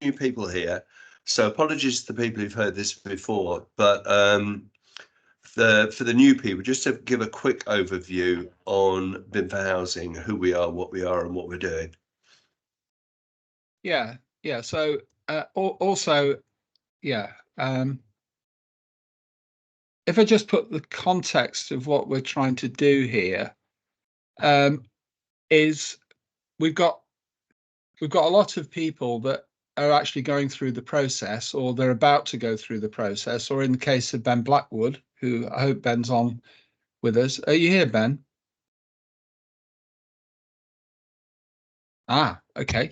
new people here, so apologies to the people who've heard this before, but for the new people, just to give a quick overview on BIM for Housing, who we are, and what we're doing. Yeah. So also, if I just put the context of what we're trying to do here, is we've got a lot of people that are actually going through the process, or they're about to go through the process, or in the case of Ben Blackwood, who I hope Ben's on with us. Are you here, Ben? Ah, okay.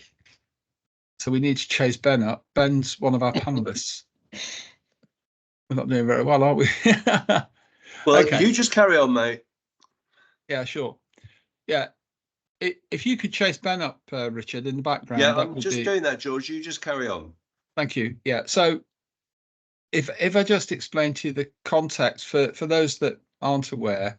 So we need to chase Ben up. Ben's one of our panelists. We're not doing very well, are we? Well, okay. you just carry on, mate. Yeah, sure. Yeah. If you could chase Ben up, Richard, in the background. Yeah, I'm just doing that, George. You just carry on. Thank you. Yeah. So if I just explain to you the context for those that aren't aware,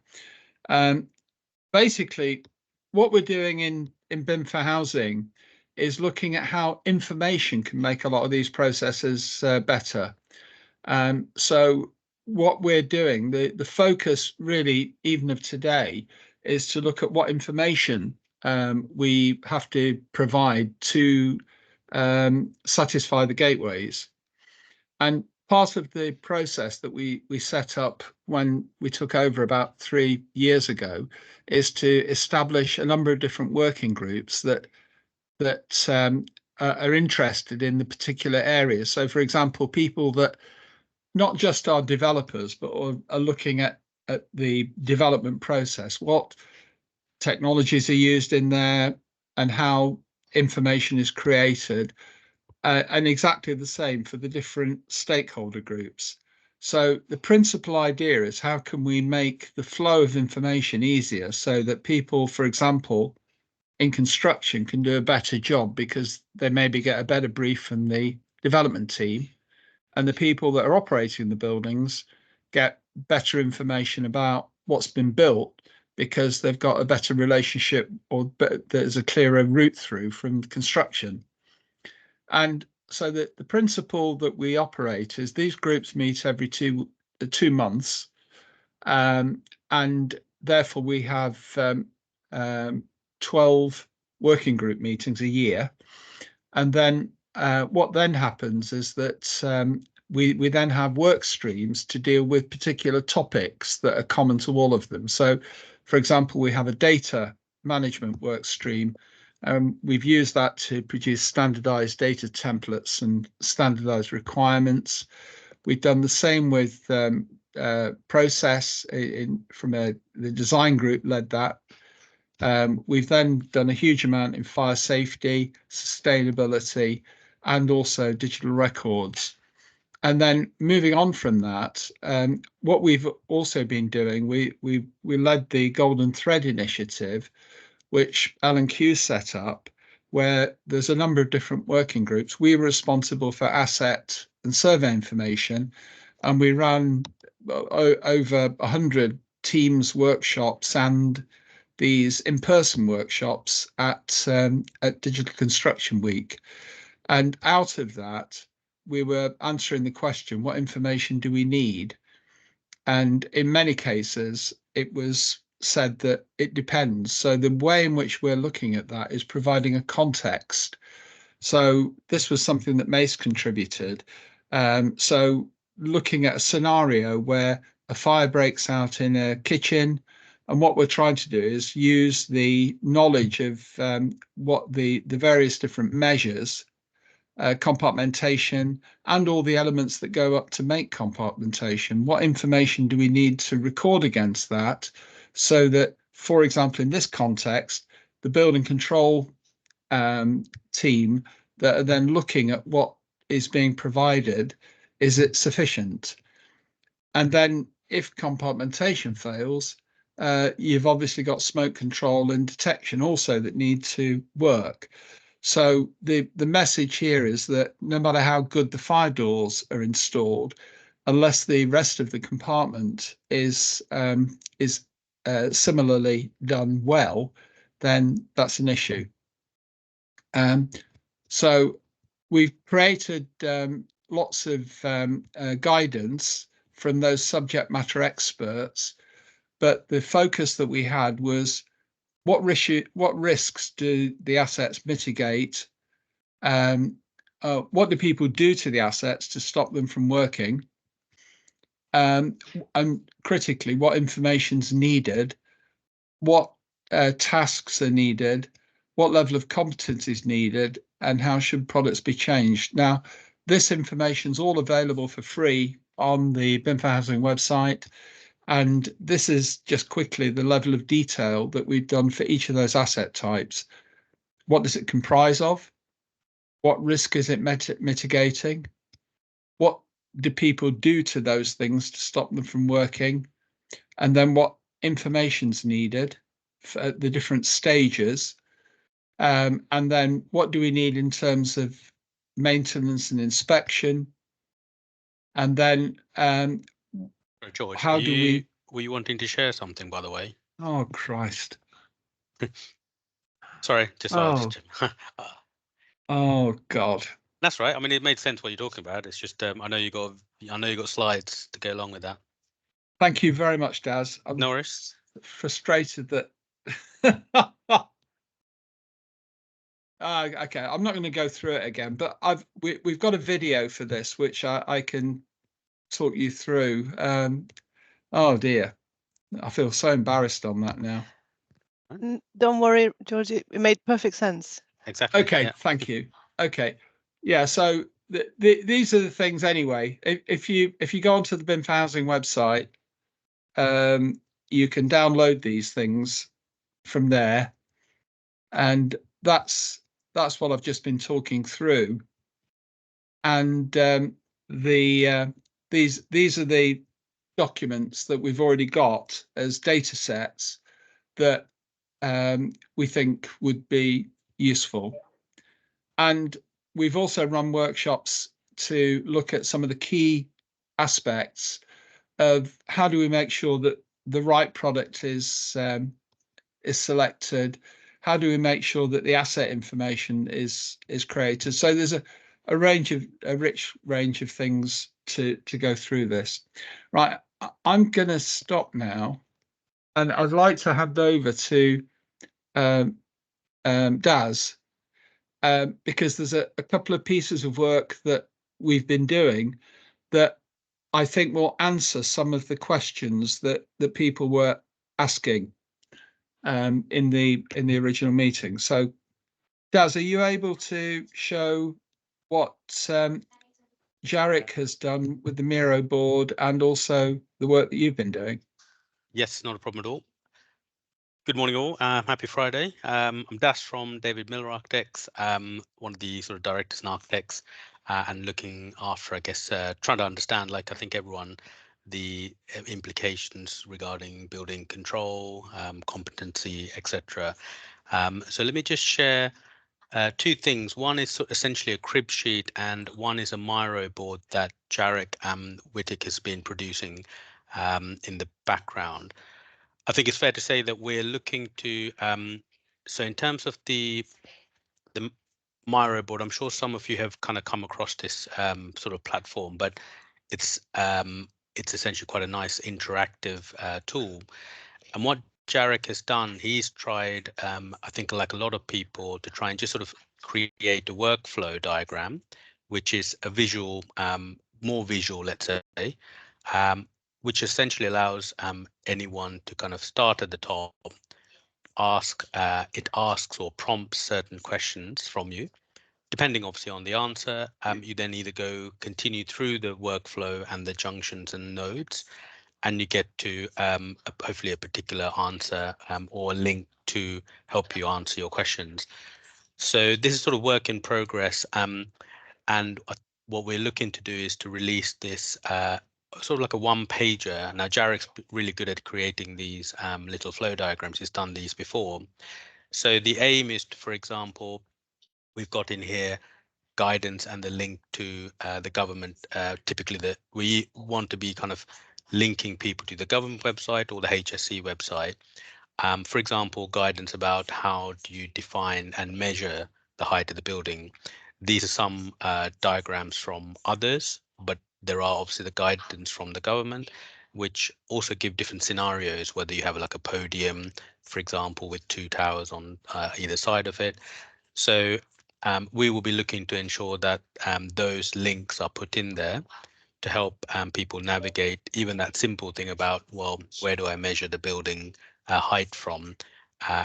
basically what we're doing in BIM for Housing is looking at how information can make a lot of these processes better. So what we're doing, the focus really even of today, is to look at what information we have to provide to satisfy the gateways. And part of the process that we set up when we took over about 3 years ago is to establish a number of different working groups that are interested in the particular areas. So, for example, people that not just are developers, but are looking at the development process, what technologies are used in there, and how information is created, and exactly the same for the different stakeholder groups. So the principal idea is how can we make the flow of information easier so that people, for example, in construction can do a better job because they maybe get a better brief from the development team, and the people that are operating the buildings get better information about what's been built because they've got a better relationship, or there's a clearer route through from construction. And so the principle that we operate is these groups meet every 2 months, and therefore we have 12 working group meetings a year. And then what then happens is that we then have work streams to deal with particular topics that are common to all of them. So, for example, we have a data management work stream. We've used that to produce standardized data templates and standardized requirements. We've done the same with process from the design group led that. We've then done a huge amount in fire safety, sustainability, and also digital records. And then moving on from that, what we've also been doing, we led the Golden Thread initiative, which L&Q set up, where there's a number of different working groups. We were responsible for asset and survey information, and we ran over 100 Teams workshops and these in-person workshops at Digital Construction Week. And out of that, we were answering the question, what information do we need? And in many cases, it was said that it depends. So the way in which we're looking at that is providing a context. So this was something that Mace contributed. So looking at a scenario where a fire breaks out in a kitchen, and what we're trying to do is use the knowledge of what the various different measures, compartmentation, and all the elements that go up to make compartmentation. What information do we need to record against that so that, for example, in this context, the building control team that are then looking at what is being provided, is it sufficient? And then if compartmentation fails, you've obviously got smoke control and detection also that need to work. So the message here is that no matter how good the fire doors are installed, unless the rest of the compartment is similarly done well, then that's an issue. So we've created lots of guidance from those subject matter experts, but the focus that we had was what risks do the assets mitigate? What do people do to the assets to stop them from working? And critically, what information's needed? What tasks are needed? What level of competence is needed? And how should products be changed? Now, this information is all available for free on the BIM for Housing website. And this is just quickly the level of detail that we've done for each of those asset types. What does it comprise of? What risk is it mitigating? What do people do to those things to stop them from working? And then what information's needed for the different stages? And then what do we need in terms of maintenance and inspection? And then George, how do we... Were you wanting to share something, by the way? Oh, Christ. Sorry, just asked. Oh, God. That's right. I mean, it made sense what you're talking about. It's just I know you got slides to go along with that. Thank you very much, Daz. I'm no worries. Frustrated that. Okay, I'm not going to go through it again, but we've got a video for this which I can talk you through. Oh dear, I feel so embarrassed on that now. Don't worry, George. It made perfect sense. Exactly. Okay, yeah. Thank you. Okay, yeah. So these are the things anyway. If you go onto the BIM for Housing website, you can download these things from there, and that's what I've just been talking through. And these are the documents that we've already got as data sets that we think would be useful. And we've also run workshops to look at some of the key aspects of how do we make sure that the right product is selected. How do we make sure that the asset information is created? So there's a rich range of things to go through this. Right, I'm going to stop now, and I'd like to hand over to Daz, because there's a couple of pieces of work that we've been doing that I think will answer some of the questions that people were asking in the original meeting. So, Daz, are you able to show what Jarek has done with the Miro board and also the work that you've been doing? Yes, not a problem at all. Good morning, all. Happy Friday. I'm Daz from David Miller Architects, one of the sort of directors and architects, and looking after, I guess, trying to understand, like I think everyone, the implications regarding building control, competency, etc. So let me just share two things. One is essentially a crib sheet, and one is a Miro board that Jarek Wittig has been producing in the background. I think it's fair to say that we're looking to, so in terms of the Miro board, I'm sure some of you have kind of come across this sort of platform, but it's essentially quite a nice interactive tool. And what Jarek has done, he's tried, I think like a lot of people, to try and just sort of create a workflow diagram, which is a visual, more visual, let's say, which essentially allows anyone to kind of start at the top, it asks or prompts certain questions from you. Depending obviously on the answer, you then either continue through the workflow and the junctions and nodes, and you get to hopefully a particular answer or a link to help you answer your questions. So this is sort of work in progress, and what we're looking to do is to release this sort of like a one-pager. Now, Jarek's really good at creating these little flow diagrams. He's done these before. So the aim is to, for example, we've got in here guidance and the link to the government. Typically, we want to be kind of linking people to the government website or the HSE website. For example, guidance about how do you define and measure the height of the building. these are some diagrams from others, but there are obviously the guidance from the government, which also give different scenarios, whether you have like a podium, for example, with 2 towers on either side of it. So we will be looking to ensure that those links are put in there to help people navigate even that simple thing about, well, where do I measure the building height from,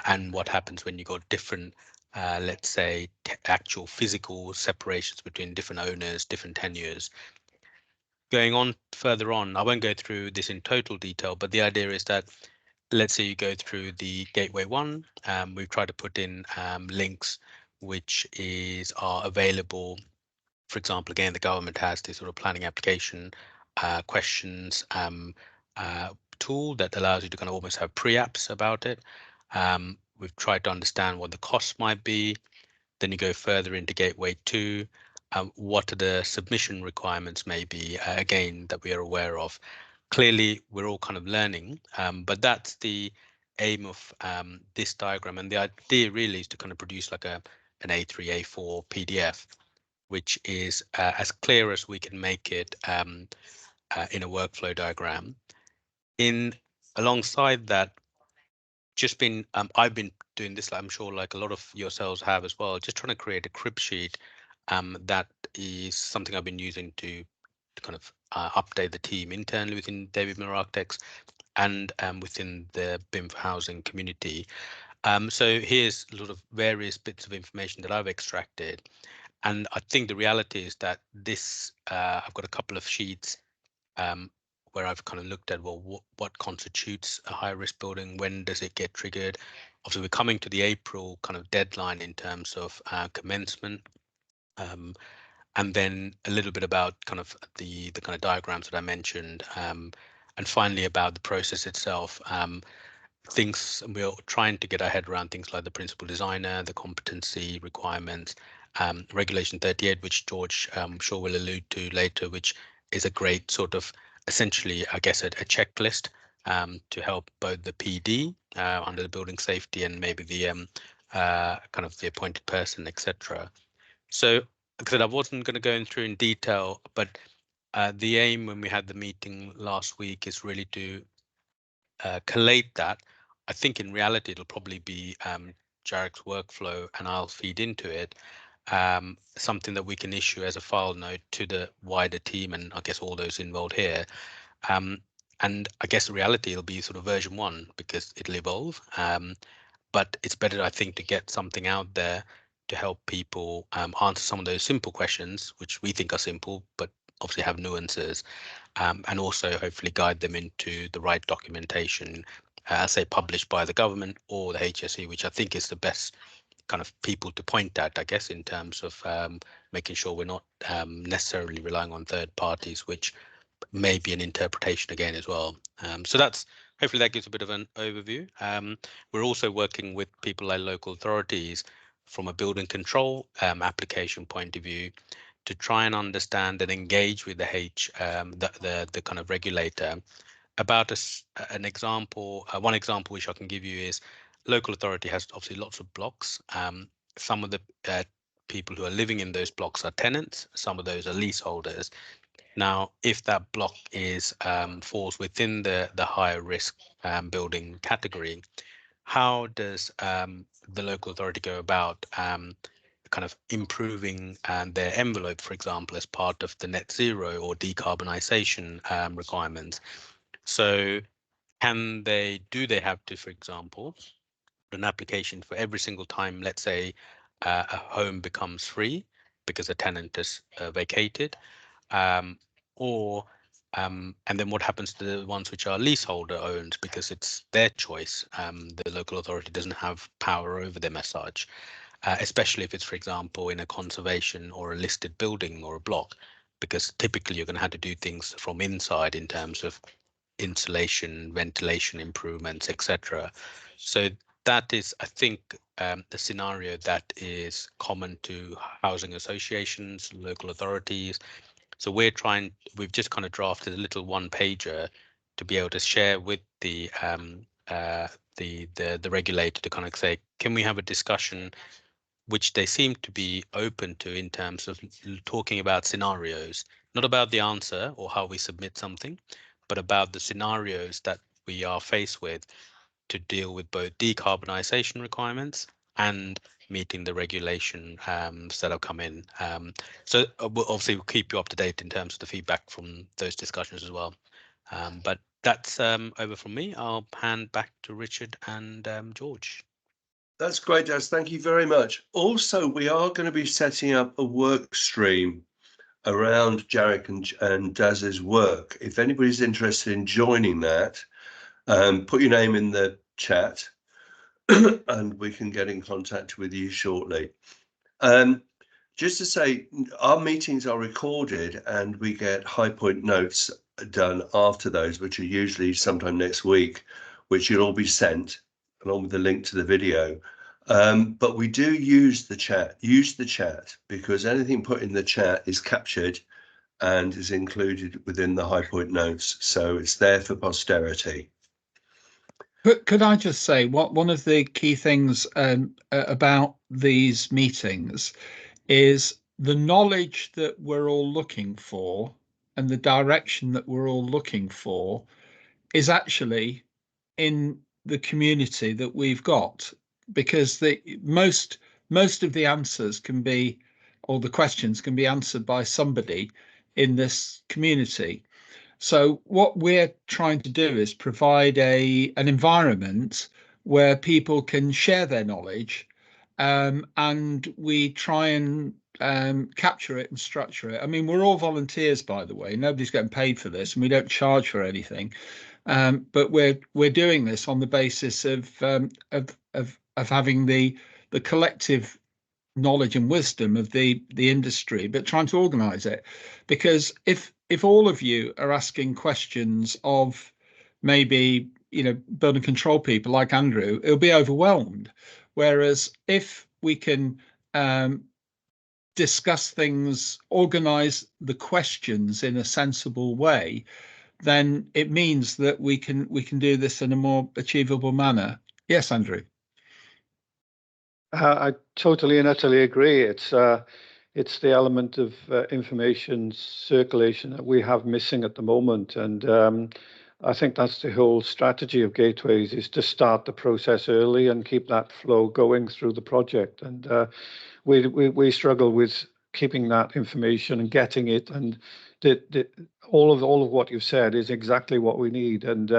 and what happens when you got different, let's say, actual physical separations between different owners, different tenures. Going on further on, I won't go through this in total detail, but the idea is that, let's say you go through the Gateway 1, we've tried to put in links which are available. For example, again, the government has this sort of planning application questions tool that allows you to kind of almost have pre-apps about it. We've tried to understand what the costs might be. Then you go further into Gateway 2. What are the submission requirements maybe, again, that we are aware of. Clearly, we're all kind of learning, but that's the aim of this diagram. And the idea really is to kind of produce like an A3, A4 PDF, which is as clear as we can make it in a workflow diagram. Alongside that, I've been doing this, I'm sure like a lot of yourselves have as well, just trying to create a crib sheet that is something I've been using to kind of update the team internally within David Miller Architects and within the BIM for Housing community. So here's a lot of various bits of information that I've extracted. And I think the reality is that this, I've got a couple of sheets where I've kind of looked at, well, what constitutes a high risk building? When does it get triggered? Obviously, we're coming to the April kind of deadline in terms of commencement. And then a little bit about kind of the kind of diagrams that I mentioned. And finally, about the process itself. We're trying to get our head around things like the principal designer, the competency requirements, Regulation 38, which George I'm sure will allude to later, which is a great sort of essentially, I guess, a checklist to help both the PD under the building safety and maybe the kind of the appointed person, etc. So, like I said, I wasn't going to go through in detail, but the aim when we had the meeting last week is really to collate that. I think in reality, it'll probably be Jarek's workflow and I'll feed into it. Something that we can issue as a file note to the wider team and I guess all those involved here. And I guess the reality it'll be sort of version 1 because it'll evolve. But it's better, I think, to get something out there to help people answer some of those simple questions, which we think are simple, but obviously have nuances, and also hopefully guide them into the right documentation, say published by the government or the HSE, which I think is the best kind of people to point at, I guess, in terms of making sure we're not necessarily relying on third parties, which may be an interpretation again as well. So that's hopefully that gives a bit of an overview. We're also working with people like local authorities from a building control application point of view to try and understand and engage with the kind of regulator about an example. One example which I can give you is local authority has obviously lots of blocks. Some of the people who are living in those blocks are tenants. Some of those are leaseholders. Now, if that block falls within the higher risk building category, how does the local authority go about kind of improving their envelope, for example, as part of the net zero or decarbonisation requirements? So do they have to, for example, an application for every single time, let's say a home becomes free because a tenant is vacated, and then what happens to the ones which are leaseholder owned because it's their choice? The local authority doesn't have power over them as such, especially if it's, for example, in a conservation or a listed building or a block, because typically you're going to have to do things from inside in terms of insulation, ventilation improvements, etc. So that is, I think, the scenario that is common to housing associations, local authorities. So we've just kind of drafted a little one pager to be able to share with the regulator to kind of say, can we have a discussion which they seem to be open to in terms of talking about scenarios, not about the answer or how we submit something, but about the scenarios that we are faced with to deal with both decarbonisation requirements and meeting the regulation that have come in. So we'll keep you up to date in terms of the feedback from those discussions as well. But that's over from me. I'll hand back to Richard and George. That's great, Daz. Thank you very much. Also, we are going to be setting up a work stream around Jarek and Daz's work. If anybody's interested in joining that, put your name in the chat and we can get in contact with you shortly. Just to say, our meetings are recorded and we get high point notes done after those, which are usually sometime next week, which you'll all be sent along with the link to the video. But we do use the chat because anything put in the chat is captured and is included within the high point notes. So it's there for posterity. Could I just say one of the key things about these meetings is the knowledge that we're all looking for and the direction that we're all looking for is actually in the community that we've got, because the most of the answers can be, or the questions can be answered by somebody in this community. So what we're trying to do is provide an environment where people can share their knowledge, and we try and capture it and structure it. I mean, we're all volunteers, by the way. Nobody's getting paid for this, and we don't charge for anything. But we're doing this on the basis of having the collective knowledge and wisdom of the industry, but trying to organize it. Because if all of you are asking questions of maybe, building control people like Andrew, it'll be overwhelmed. Whereas if we can discuss things, organize the questions in a sensible way, then it means that we can do this in a more achievable manner. Yes, Andrew. I totally and utterly agree. It's the element of information circulation that we have missing at the moment, and I think that's the whole strategy of Gateways, is to start the process early and keep that flow going through the project. And we struggle with keeping that information and getting it, and all of what you've said is exactly what we need. And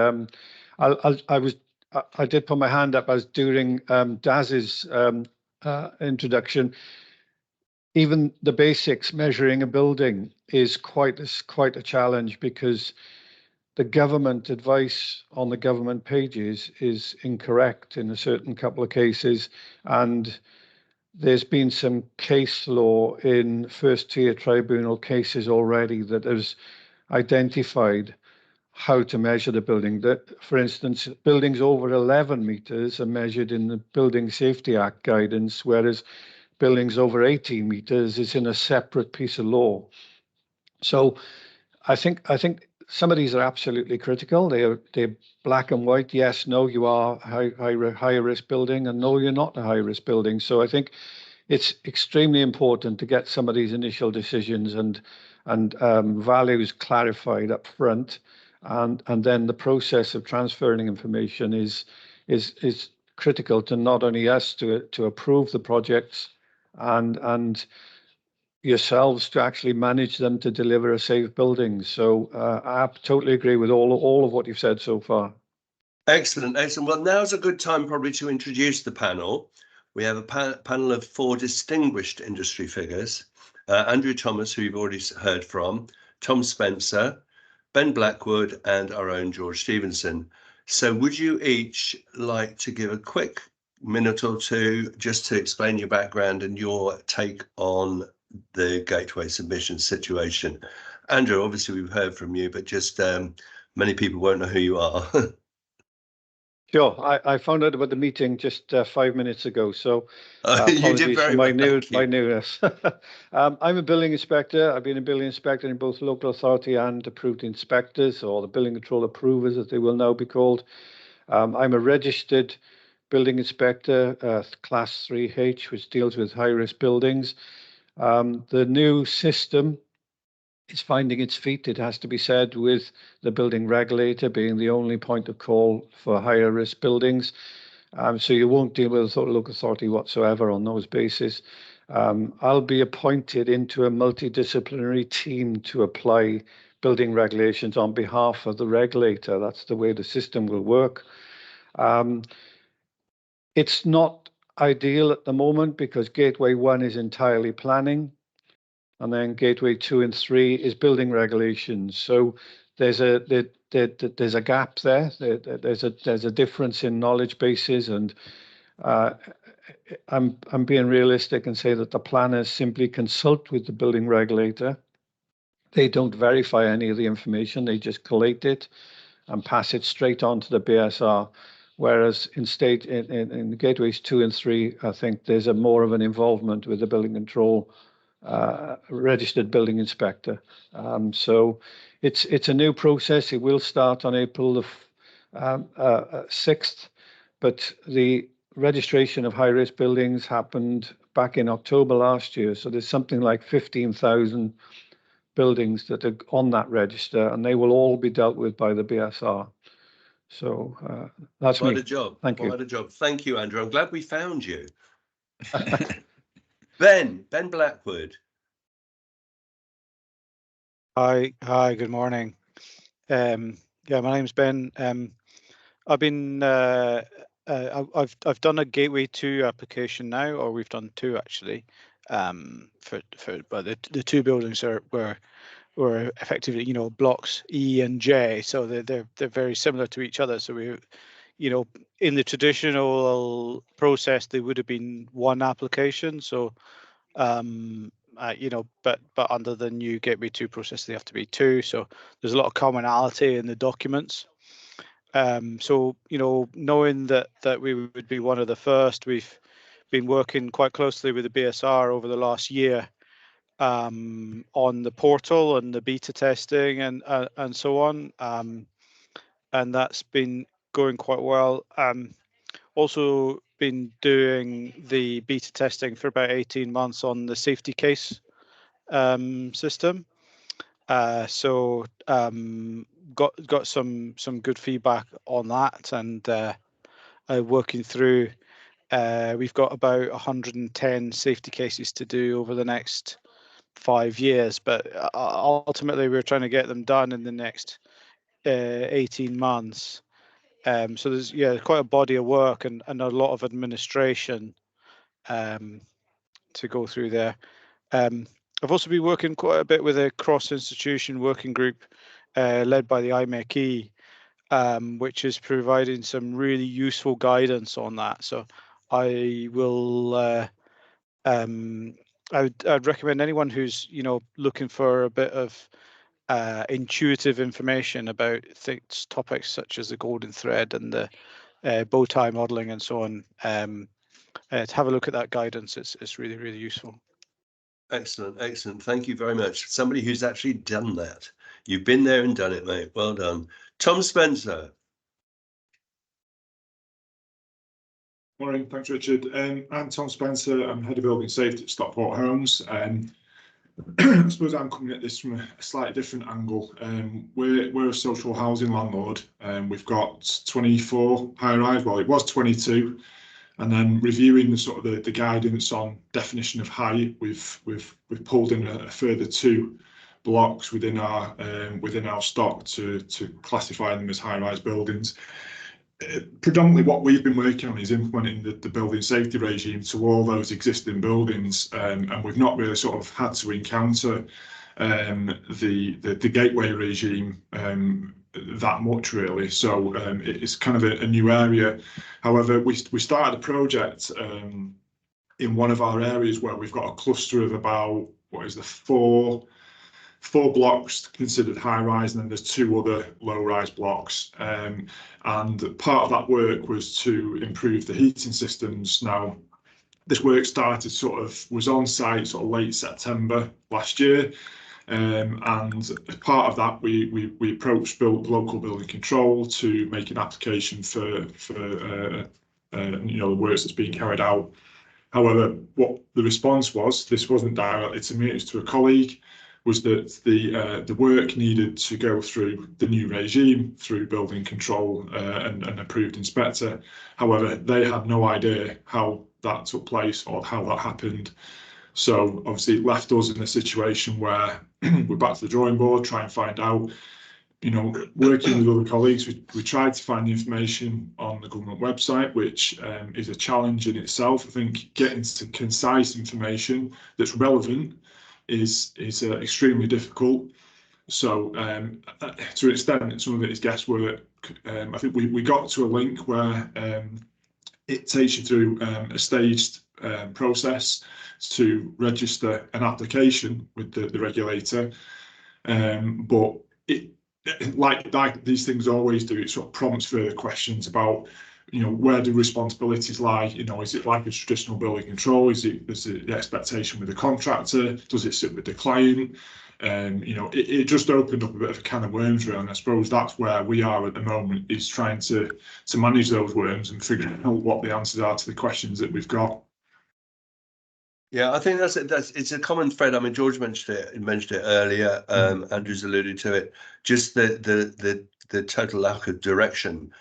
I did put my hand up as during Daz's introduction. Even the basics, measuring a building, is quite a challenge, because the government advice on the government pages is incorrect in a certain couple of cases, and there's been some case law in first tier tribunal cases already that has identified how to measure the building. That, for instance, buildings over 11 meters are measured in the Building Safety Act guidance, whereas buildings over 18 meters is in a separate piece of law. So I think some of these are absolutely critical. They're black and white. Yes, no, you are high risk building, and no, you're not a high risk building. So I think it's extremely important to get some of these initial decisions and values clarified up front, and then the process of transferring information is critical to not only us to approve the projects and yourselves to actually manage them to deliver a safe building. So I totally agree with all of what you've said so far. Excellent. Well, now's a good time probably to introduce the panel. We have a panel of 4 distinguished industry figures. Andrew Thomas, who you've already heard from, Tom Spencer, Ben Blackwood, and our own George Stevenson. So would you each like to give a quick minute or two just to explain your background and your take on the Gateway submission situation? Andrew, obviously we've heard from you, but just many people won't know who you are. Sure, I found out about the meeting just 5 minutes ago, so you did very my well, my newness. I'm a building inspector. I've been a building inspector in both local authority and approved inspectors, or the building control approvers, as they will now be called. I'm a registered building inspector, class 3H, which deals with high-risk buildings. The new system is finding its feet, it has to be said, with the building regulator being the only point of call for higher risk buildings. So you won't deal with a local authority whatsoever on those bases. I'll be appointed into a multidisciplinary team to apply building regulations on behalf of the regulator. That's the way the system will work. It's not ideal at the moment because Gateway 1 is entirely planning, and then Gateway 2 and 3 is building regulations. So there's a gap there. There's a difference in knowledge bases, and I'm being realistic and say that the planners simply consult with the building regulator. They don't verify any of the information. They just collate it and pass it straight on to the BSR. Whereas in Gateways 2 and 3, I think there's more of an involvement with the building control registered building inspector. So it's a new process. It will start on April the 6th, but the registration of high-risk buildings happened back in October last year. So there's something like 15,000 buildings that are on that register, and they will all be dealt with by the BSR. So that's quite me. a job. Thank you. Quite a job. Thank you, Andrew. I'm glad we found you. Ben Blackwood. Hi, good morning. Yeah, my name's Ben. I've been I've done a Gateway 2 application now, or we've done 2 actually. But the 2 buildings were effectively, you know, blocks E and J, so they're very similar to each other. So we, you know, in the traditional process, they would have been 1 application. So you know, but under the new Gateway 2 process, they have to be 2. So there's a lot of commonality in the documents. So, you know, knowing that we would be one of the first, we've been working quite closely with the BSR over the last year on the portal and the beta testing and so on. And that's been going quite well. Also been doing the beta testing for about 18 months on the safety case system. So got some good feedback on that, and working through. We've got about 110 safety cases to do over the next 5 years, but ultimately we're trying to get them done in the next 18 months. So there's quite a body of work and a lot of administration to go through there. I've also been working quite a bit with a cross-institution working group led by the IMechE, which is providing some really useful guidance on that. So I will I'd recommend anyone who's, you know, looking for a bit of intuitive information about topics such as the golden thread and the bow tie modeling and so on, to have a look at that guidance. It's really, really useful. Excellent. Thank you very much. Somebody who's actually done that. You've been there and done it, mate. Well done. Tom Spencer. Morning, thanks, Richard. I'm Tom Spencer. I'm head of building safety at Stockport Homes. I suppose I'm coming at this from a slightly different angle. We're a social housing landlord, and we've got 24 high-rise. Well, it was 22, and then reviewing the sort of the guidance on definition of height, we've pulled in a further 2 blocks within our stock to classify them as high-rise buildings. Predominantly what we've been working on is implementing the building safety regime to all those existing buildings, and we've not really sort of had to encounter the gateway regime that much really. So it's kind of a new area. However, we started a project in one of our areas where we've got a cluster of about, what is the four blocks considered high rise, and then there's 2 other low rise blocks, and part of that work was to improve the heating systems. Now this work was on site sort of late September last year, and as part of that we approached local building control to make an application for you know, the works that's being carried out. However, what the response was, this wasn't directly to me, it was to a colleague, was that the work needed to go through the new regime, through building control and an approved inspector. However, they had no idea how that took place or how that happened. So obviously it left us in a situation where we're back to the drawing board, try and find out, you know, working with other colleagues, we tried to find the information on the government website, which is a challenge in itself. I think getting to concise information that's relevant is extremely difficult. So to an extent, some of it is guesswork. I think we got to a link where it takes you through a staged process to register an application with the regulator, but it, like these things always do, it sort of prompts further questions about, you know, where do responsibilities lie? You know, is it like a traditional building control? Is it the expectation with the contractor? Does it sit with the client? You know, it just opened up a bit of a can of worms, really, and I suppose that's where we are at the moment, is trying to manage those worms and figure out what the answers are to the questions that we've got. Yeah, I think it's a common thread. I mean, George mentioned it earlier. Andrew's alluded to it. Just the total lack of direction,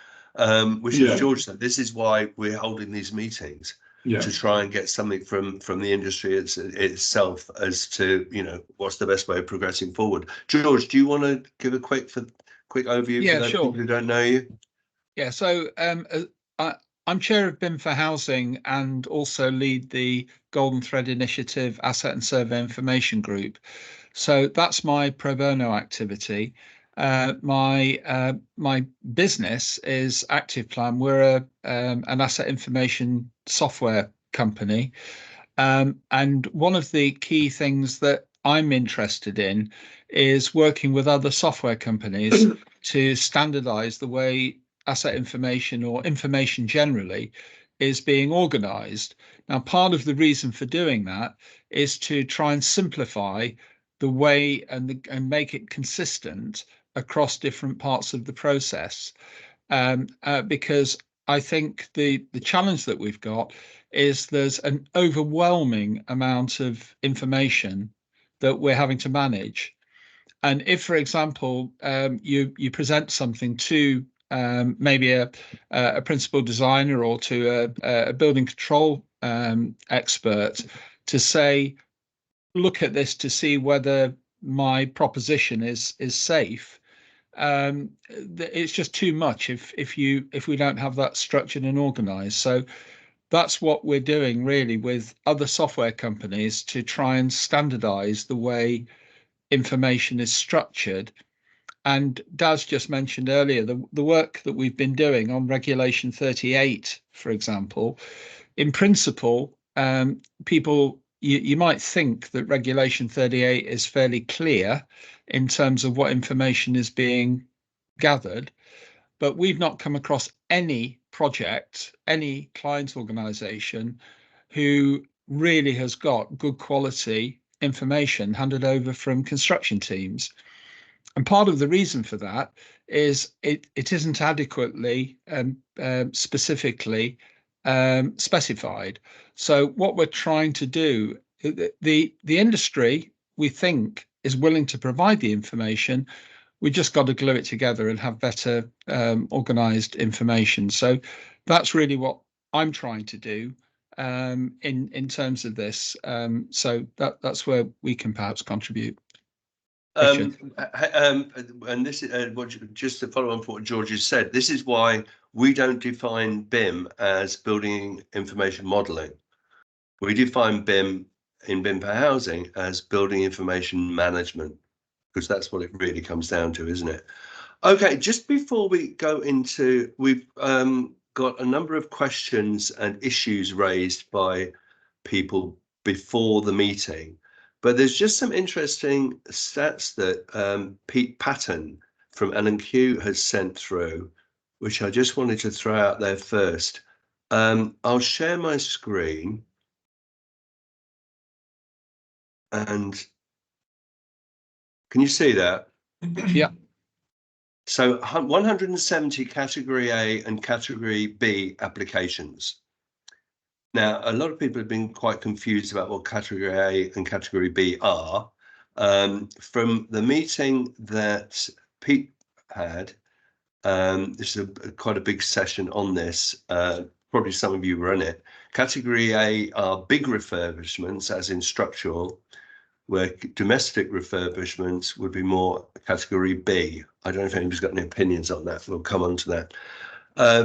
which, as George said, this is why we're holding these meetings, to try and get something from the industry itself as to, you know, what's the best way of progressing forward. George, do you want to give a quick overview for those people who don't know you? Yeah, so I'm chair of BIM for Housing and also lead the Golden Thread Initiative Asset and Survey Information Group. So that's my pro bono activity. My business is ActivePlan. We're an asset information software company. And one of the key things that I'm interested in is working with other software companies to standardize the way asset information or information generally is being organized. Now, part of the reason for doing that is to try and simplify the way and make it consistent across different parts of the process. Because I think the challenge that we've got is there's an overwhelming amount of information that we're having to manage. And if, for example, you present something to maybe a principal designer or to a building control expert to say, look at this to see whether my proposition is safe, it's just too much if we don't have that structured and organized. So that's what we're doing really with other software companies, to try and standardize the way information is structured. And Daz just mentioned earlier the work that we've been doing on Regulation 38, for example. In principle, people, you might think that Regulation 38 is fairly clear in terms of what information is being gathered, but we've not come across any project, any client organization who really has got good quality information handed over from construction teams. And part of the reason for that is it isn't adequately specifically specified. So what we're trying to do, the industry, we think, is willing to provide the information. We just got to glue it together and have better organized information. So that's really what I'm trying to do in terms of this. So that's where we can perhaps contribute. And this is just to follow on what George has said. This is why we don't define BIM as building information modeling. We define BIM in BIM for Housing as building information management, because that's what it really comes down to, isn't it? Okay, just before we go into, we've got a number of questions and issues raised by people before the meeting. But there's just some interesting stats that Pete Patton from L&Q has sent through, which I just wanted to throw out there first. I'll share my screen. And can you see that? Yeah. So 170 Category A and Category B applications. Now, a lot of people have been quite confused about what Category A and Category B are. From the meeting that Pete had, this is quite a big session on this. Probably some of you were in it. Category A are big refurbishments, as in structural, where domestic refurbishments would be more Category B. I don't know if anybody's got any opinions on that. We'll come on to that.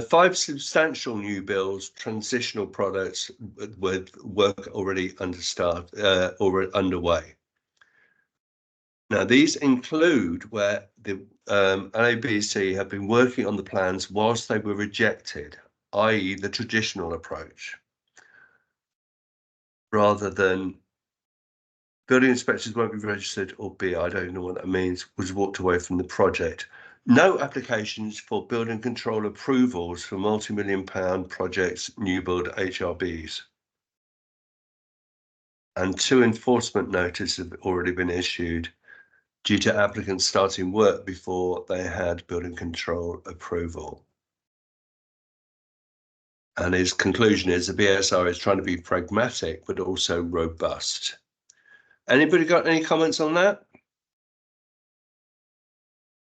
5 substantial new builds, transitional products with work already underway. Now, these include where the LABC have been working on the plans whilst they were rejected, i.e. the traditional approach, rather than building inspectors won't be registered, or B, I don't know what that means, was walked away from the project. No applications for building control approvals for multi-million-pound projects, new build HRBs. And 2 enforcement notices have already been issued due to applicants starting work before they had building control approval. And his conclusion is the BSR is trying to be pragmatic, but also robust. Anybody got any comments on that?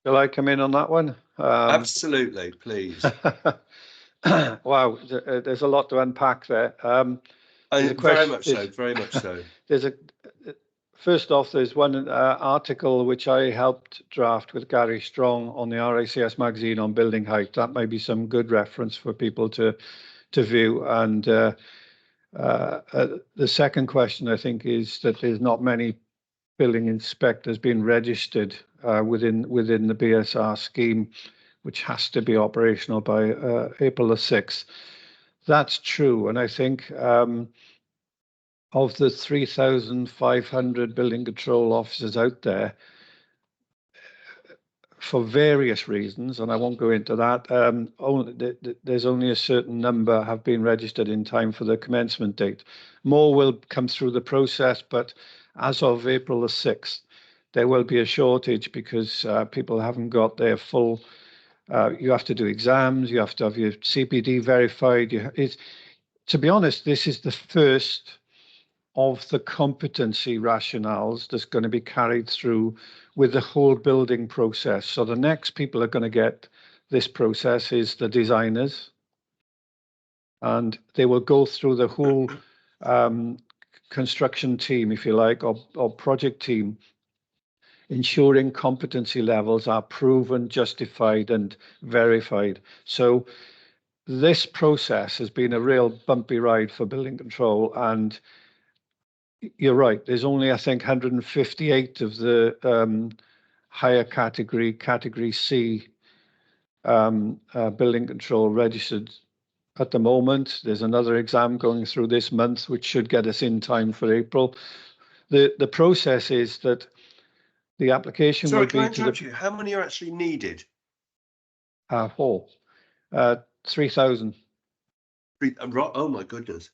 Shall I come in on that one? Absolutely, please. Wow, there's a lot to unpack there. Very much so, very much so. First off, there's one article which I helped draft with Gary Strong on the RACS magazine on building height. That may be some good reference for people to view. And the second question, I think, is that there's not many building inspectors being registered within the BSR scheme, which has to be operational by April the 6th. That's true. And I think of the 3,500 building control officers out there, for various reasons, and I won't go into that, there's only a certain number have been registered in time for the commencement date. More will come through the process, but as of April the 6th, there will be a shortage because people haven't got their full, you have to do exams, you have to have your CPD verified. To be honest, this is the first of the competency rationales that's going to be carried through with the whole building process. So the next people are going to get this process is the designers, and they will go through the whole construction team, if you like, or project team, ensuring competency levels are proven, justified, and verified. So this process has been a real bumpy ride for building control, and you're right. There's only, I think, 158 of the higher category C building control registered at the moment. There's another exam going through this month, which should get us in time for April. The process is that the application will be to the. How many are actually needed? 3,000. Oh my goodness.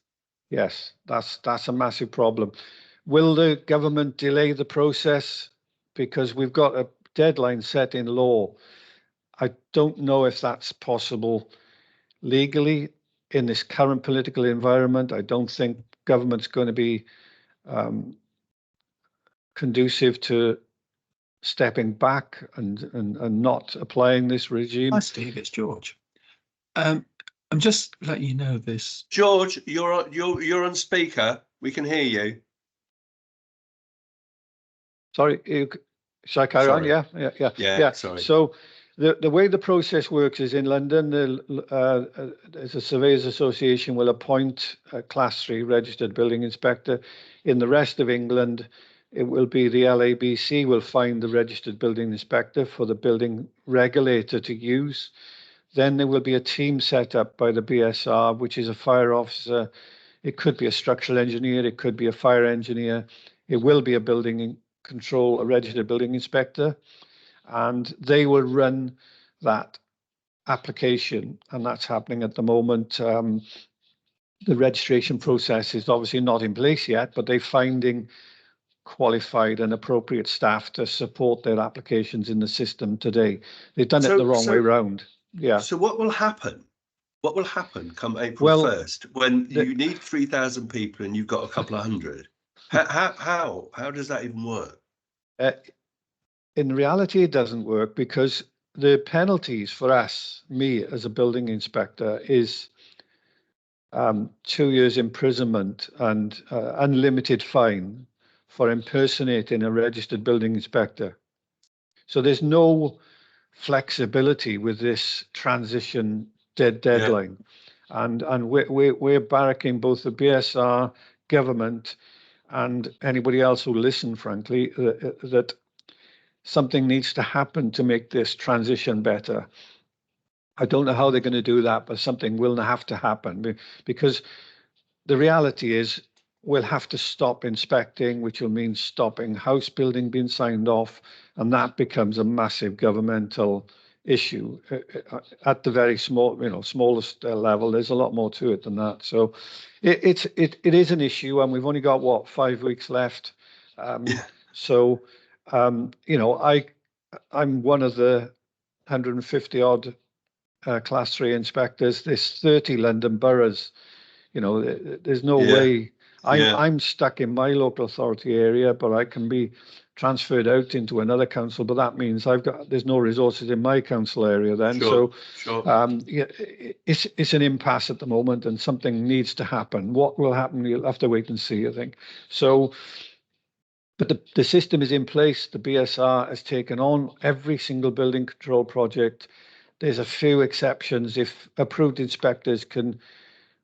Yes, that's a massive problem. Will the government delay the process because we've got a deadline set in law? I don't know if that's possible legally in this current political environment. I don't think government's going to be conducive to stepping back and not applying this regime. Hi, Steve. It's George. I'm just letting you know this. George, you're on speaker. We can hear you. Sorry, shall I carry on? Yeah. Sorry. So the way the process works is in London, the Surveyors Association will appoint a Class 3 registered building inspector. In the rest of England, it will be the LABC will find the registered building inspector for the building regulator to use. Then there will be a team set up by the BSR, which is a fire officer. It could be a structural engineer. It could be a fire engineer. It will be a building control, a registered building inspector. And they will run that application. And that's happening at the moment. The registration process is obviously not in place yet, but they're finding qualified and appropriate staff to support their applications in the system today. They've done it the wrong way round. Yeah. So what will happen? What will happen come April 1st when you need 3,000 people and you've got a couple of hundred? How does that even work? In reality, it doesn't work, because the penalties for us, me as a building inspector, is 2 years imprisonment and unlimited fine for impersonating a registered building inspector. So there's no flexibility with this transition deadline. Yeah. And we're barracking both the BSR, government, and anybody else who listen, frankly, that something needs to happen to make this transition better. I don't know how they're going to do that, but something will have to happen, because the reality is we'll have to stop inspecting, which will mean stopping house building being signed off, and that becomes a massive governmental issue at the very smallest level. There's a lot more to it than that. So it is an issue, and we've only got what, 5 weeks left. So I'm one of the 150 odd class 3 inspectors. There's 30 London boroughs. There's no way. I'm stuck in my local authority area, but I can be transferred out into another council. But that means there's no resources in my council area then. Sure. It's an impasse at the moment, and something needs to happen. What will happen? You'll have to wait and see, I think. So, but the system is in place. The BSR has taken on every single building control project. There's a few exceptions. If approved inspectors can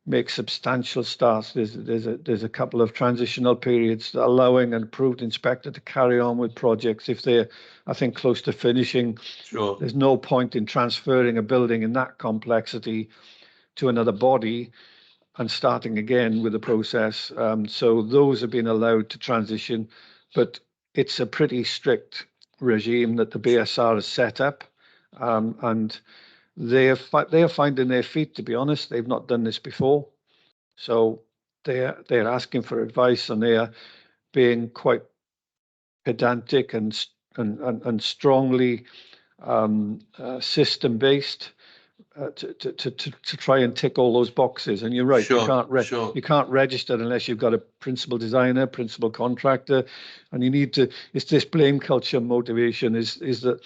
make substantial starts, there's a couple of transitional periods allowing an approved inspector to carry on with projects if they're, I think, close to finishing. Sure. There's no point in transferring a building in that complexity to another body and starting again with the process. So those have been allowed to transition, but it's a pretty strict regime that the BSR has set up, and they are finding their feet, to be honest. They've not done this before, so they're asking for advice, and they are being quite pedantic and strongly system based to try and tick all those boxes. And you're right, sure, you can't register unless you've got a principal designer, principal contractor, and you need to. It's this blame culture motivation is that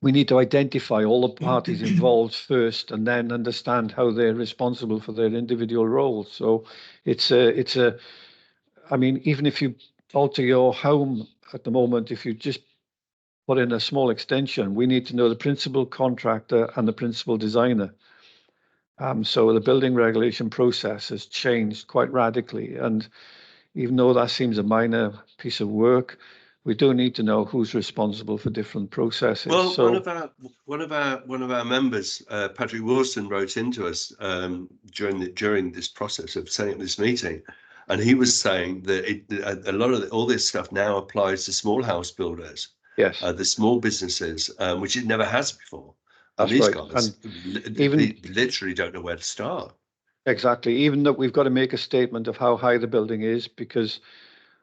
we need to identify all the parties involved first, and then understand how they're responsible for their individual roles. So I mean, even if you alter your home at the moment, if you just put in a small extension, we need to know the principal contractor and the principal designer. So the building regulation process has changed quite radically. And even though that seems a minor piece of work, we do need to know who's responsible for different processes. Well, so one of our members, Patrick Wilson, wrote into us during this process of setting up this meeting, and he was saying that a lot of all this stuff now applies to small house builders. Yes, the small businesses, which it never has before. That's and these right. guys even literally don't know where to start. Exactly. Even that we've got to make a statement of how high the building is, because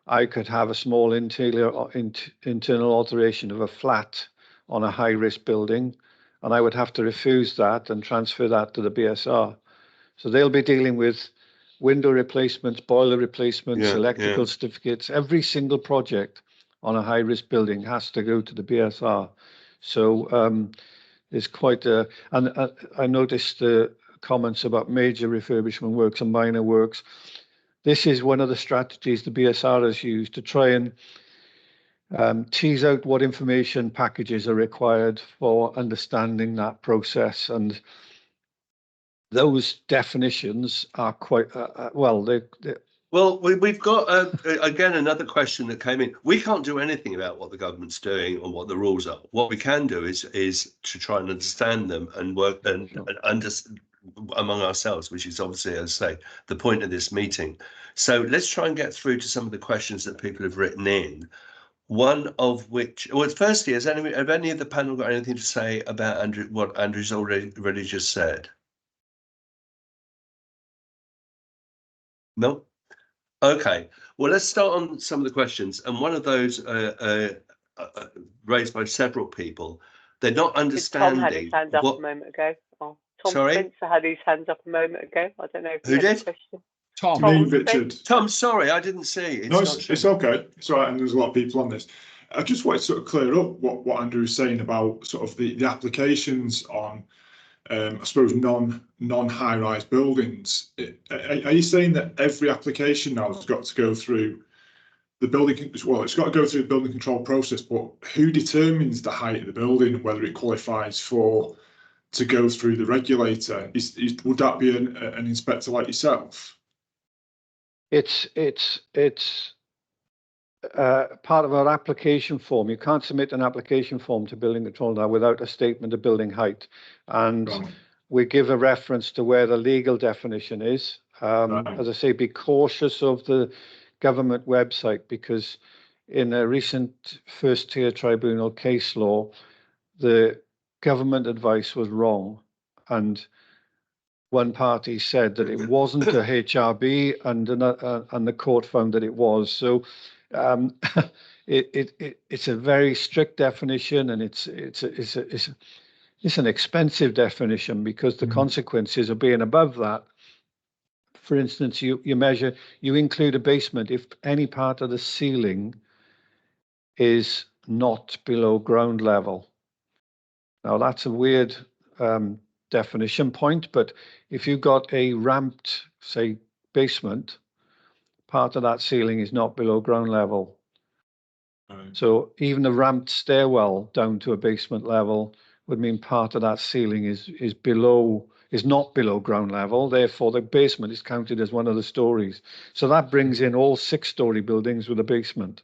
I could have a small internal alteration of a flat on a high-risk building, and I would have to refuse that and transfer that to the BSR. So they'll be dealing with window replacements, boiler replacements, electrical certificates. Every single project on a high-risk building has to go to the BSR. So there's quite a, and I noticed the comments about major refurbishment works and minor works. This is one of the strategies the BSR has used to try and tease out what information packages are required for understanding that process. And those definitions are quite, well, we've got, again, another question that came in. We can't do anything about what the government's doing or what the rules are. What we can do is to try and understand them and work and understand among ourselves, which is obviously, as I say, the point of this meeting. So let's try and get through to some of the questions that people have written in. One of which, well, firstly, have any of the panel got anything to say about what Andrew's already just said? No. Okay, well, let's start on some of the questions. And one of those raised by several people, they're not Tom understanding had his hand up what. a moment ago. Oh, Tom Sorry? Spencer had his hands up a moment ago. I don't know if Who he had did? a question. Tom. Me, Tom Richard. Tom, sorry, I didn't see. No, not it's okay. It's all right, and there's a lot of people on this. I just wanted to sort of clear up what Andrew was saying about sort of the applications on, I suppose, non-high-rise buildings. Are you saying that every application now has got to go through the building? Well, it's got to go through the building control process, but who determines the height of the building and whether it qualifies to go through the regulator? Would that be an inspector like yourself? It's part of our application form. You can't submit an application form to building control now without a statement of building height. And Right. we give a reference to where the legal definition is. Right. As I say, be cautious of the government website, because in a recent first tier tribunal case law, the government advice was wrong. And one party said that it wasn't a HRB, and the court found that it was. So it's a very strict definition, and it's an expensive definition, because the consequences of being above that. For instance, you include a basement if any part of the ceiling is not below ground level. Now that's a weird definition point, but if you've got a ramped, say, basement, part of that ceiling is not below ground level. Right. So even a ramped stairwell down to a basement level would mean part of that ceiling is not below ground level. Therefore, the basement is counted as one of the stories. So that brings in all 6-story buildings with a basement.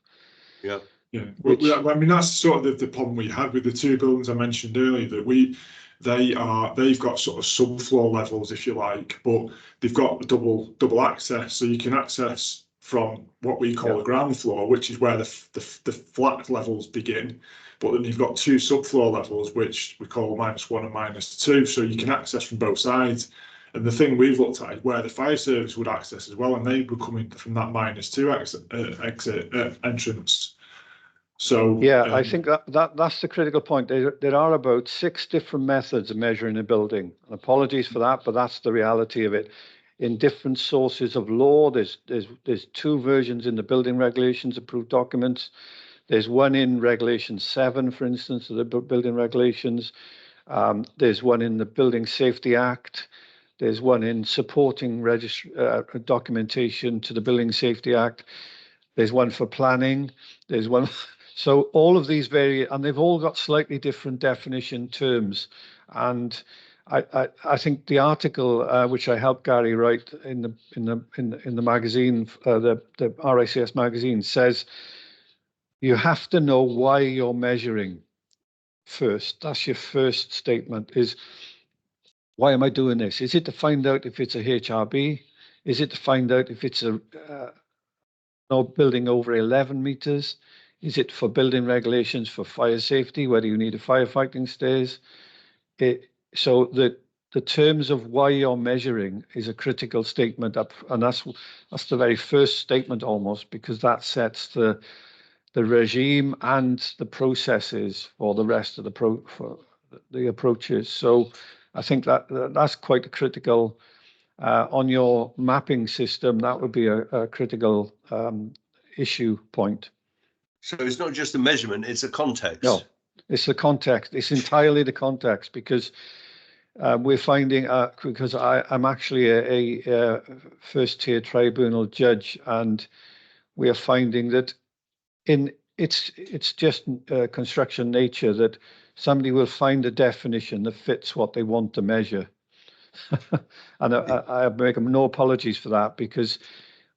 Yeah. Yeah, well, I mean, that's sort of the problem we had with the 2 buildings I mentioned earlier, that they've got sort of subfloor levels, if you like, but they've got double access, so you can access from what we call the ground floor, which is where the flat levels begin, but then you've got 2 subfloor levels, which we call -1 and -2, so you can access from both sides. And the thing we've looked at is where the fire service would access as well, and they were coming from that -2 exit entrance. So yeah, I think that's the critical point. There are about 6 different methods of measuring a building. And apologies for that, but that's the reality of it. In different sources of law, there's 2 versions in the building regulations approved documents. There's one in Regulation 7, for instance, of the building regulations. There's one in the Building Safety Act. There's one in supporting documentation to the Building Safety Act. There's one for planning. There's one. So all of these vary, and they've all got slightly different definition terms. And I think the article which I helped Gary write in the magazine, the RICS magazine, says you have to know why you're measuring first. That's your first statement, is why am I doing this? Is it to find out if it's a HRB? Is it to find out if it's a no building over 11 meters? Is it for building regulations for fire safety, whether you need a firefighting stairs? So the terms of why you're measuring is a critical statement up, and that's the very first statement almost, because that sets the regime and the processes for the rest of the approaches. So I think that's quite critical. On your mapping system, that would be a critical issue point. So it's not just a measurement, it's a context. No, it's the context. It's entirely the context, because we're finding, because I'm actually a first tier tribunal judge, and we are finding that it's just construction nature that somebody will find a definition that fits what they want to measure. And I make no apologies for that, because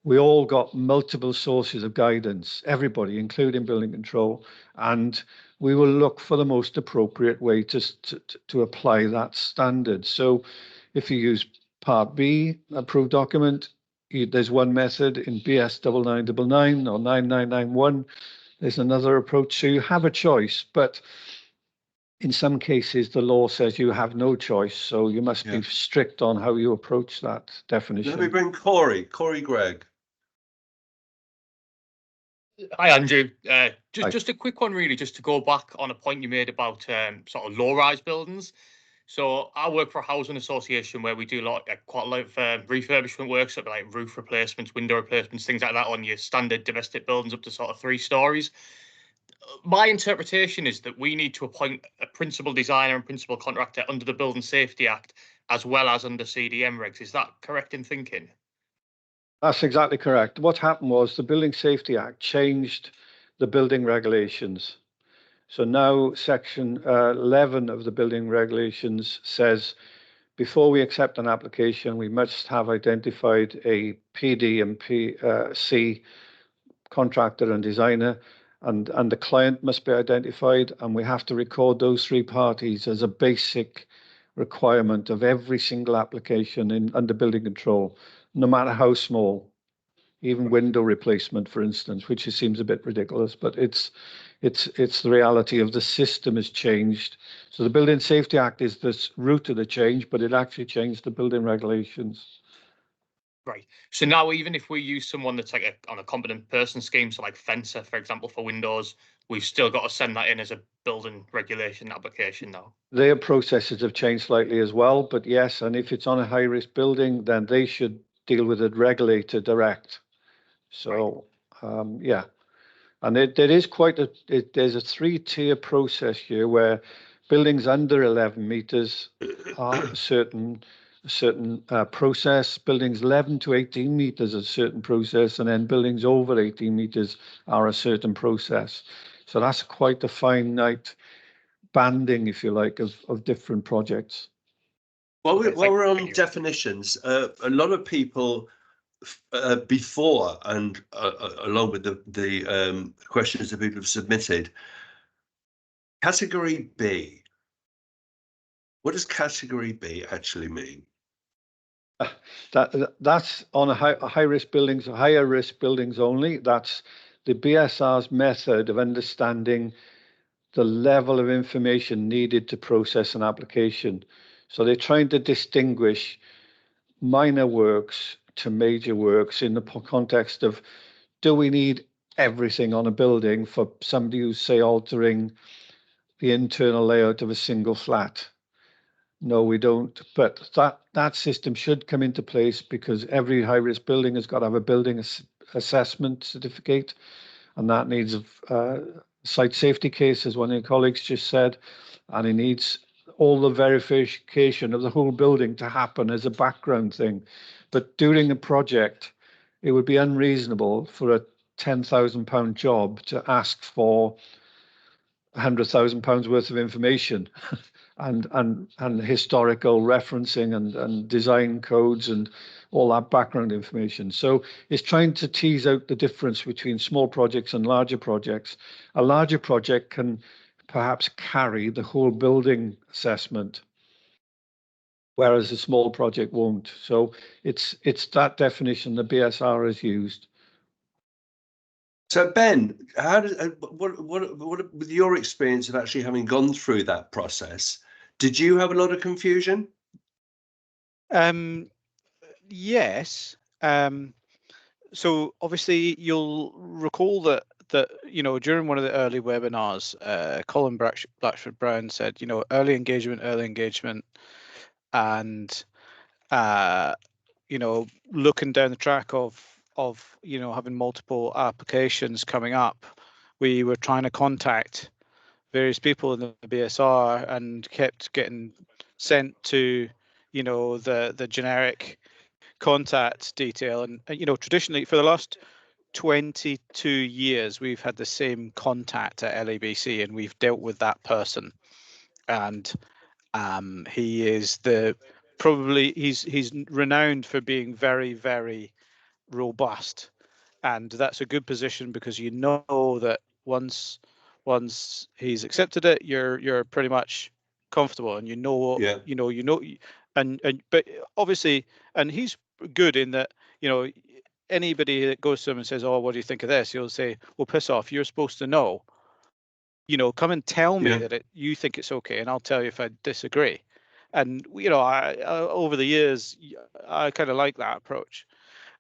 we all got multiple sources of guidance, everybody, including building control, and we will look for the most appropriate way to apply that standard. So if you use Part B approved document, there's one method. In BS 9999 or 9991, there's another approach. So you have a choice, but in some cases, the law says you have no choice, so you must be strict on how you approach that definition. Let me bring Corey Gregg. Hi, Andrew. Hi. Just a quick one, really, just to go back on a point you made about sort of low-rise buildings. So I work for a housing association where we do quite a lot of refurbishment work, sort of like roof replacements, window replacements, things like that on your standard domestic buildings up to sort of 3 stories. My interpretation is that we need to appoint a principal designer and principal contractor under the Building Safety Act as well as under CDM regs. Is that correct in thinking? That's exactly correct. What happened was the Building Safety Act changed the building regulations. So now section 11 of the building regulations says before we accept an application, we must have identified a PD and C contractor and designer, and the client must be identified, and we have to record those 3 parties as a basic requirement of every single application under building control, no matter how small, even window replacement, for instance, which seems a bit ridiculous, but it's the reality of the system has changed. So the Building Safety Act is the root of the change, but it actually changed the building regulations. Right. So now, even if we use someone that's like on a competent person scheme, so like Fencer, for example, for Windows, we've still got to send that in as a building regulation application now. Their processes have changed slightly as well, but yes, and if it's on a high-risk building, then they should deal with it regulator direct. So, yeah. And there is there's a 3-tier process here where buildings under 11 meters are a certain process, buildings 11 to 18 meters a certain process, and then buildings over 18 meters are a certain process. So that's quite a finite banding, if you like, of different projects. While we're on definitions, a lot of people before and along with the questions that people have submitted, category B. What does category B actually mean? That's on high risk buildings, higher risk buildings only. That's the BSR's method of understanding the level of information needed to process an application. So they're trying to distinguish minor works to major works in the context of, do we need everything on a building for somebody who's, say, altering the internal layout of a single flat? No, we don't. But that system should come into place because every high-risk building has got to have a building assessment certificate, and that needs a site safety case, as one of your colleagues just said, and it needs all the verification of the whole building to happen as a background thing. But during a project, it would be unreasonable for a £10,000 job to ask for £100,000 worth of information and historical referencing and design codes and all that background information. So it's trying to tease out the difference between small projects and larger projects. A larger project can perhaps carry the whole building assessment, whereas a small project won't. So it's that definition the BSR has used. So Ben, how does what with your experience of actually having gone through that process, did you have a lot of confusion? Yes. So obviously you'll recall that during one of the early webinars, Colin Blatchford Brown said, early engagement, and looking down the track of having multiple applications coming up, we were trying to contact various people in the BSR and kept getting sent to the generic contact detail, and traditionally for the last 22 years we've had the same contact at LABC, and we've dealt with that person, and he is he's renowned for being very, very robust, and that's a good position because that once he's accepted it, you're pretty much comfortable, and but obviously, and he's good in that anybody that goes to him and says, oh, what do you think of this, he'll say, well, piss off, you're supposed to know, come and tell me that you think it's okay, and I'll tell you if I disagree. And I over the years I kind of like that approach.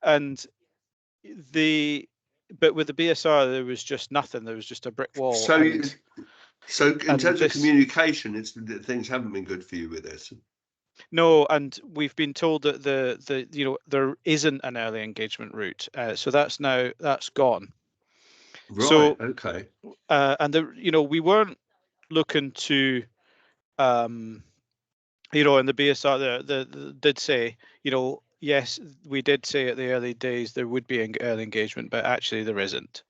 And the but with the BSR, there was just nothing. There was just a brick wall. So, so in and terms this- of communication, things haven't been good for you with this. No, and we've been told that there isn't an early engagement route, so that's gone. Right. So, okay. And we weren't looking to, in the BSR, the did say, yes, we did say at the early days there would be early engagement, but actually there isn't.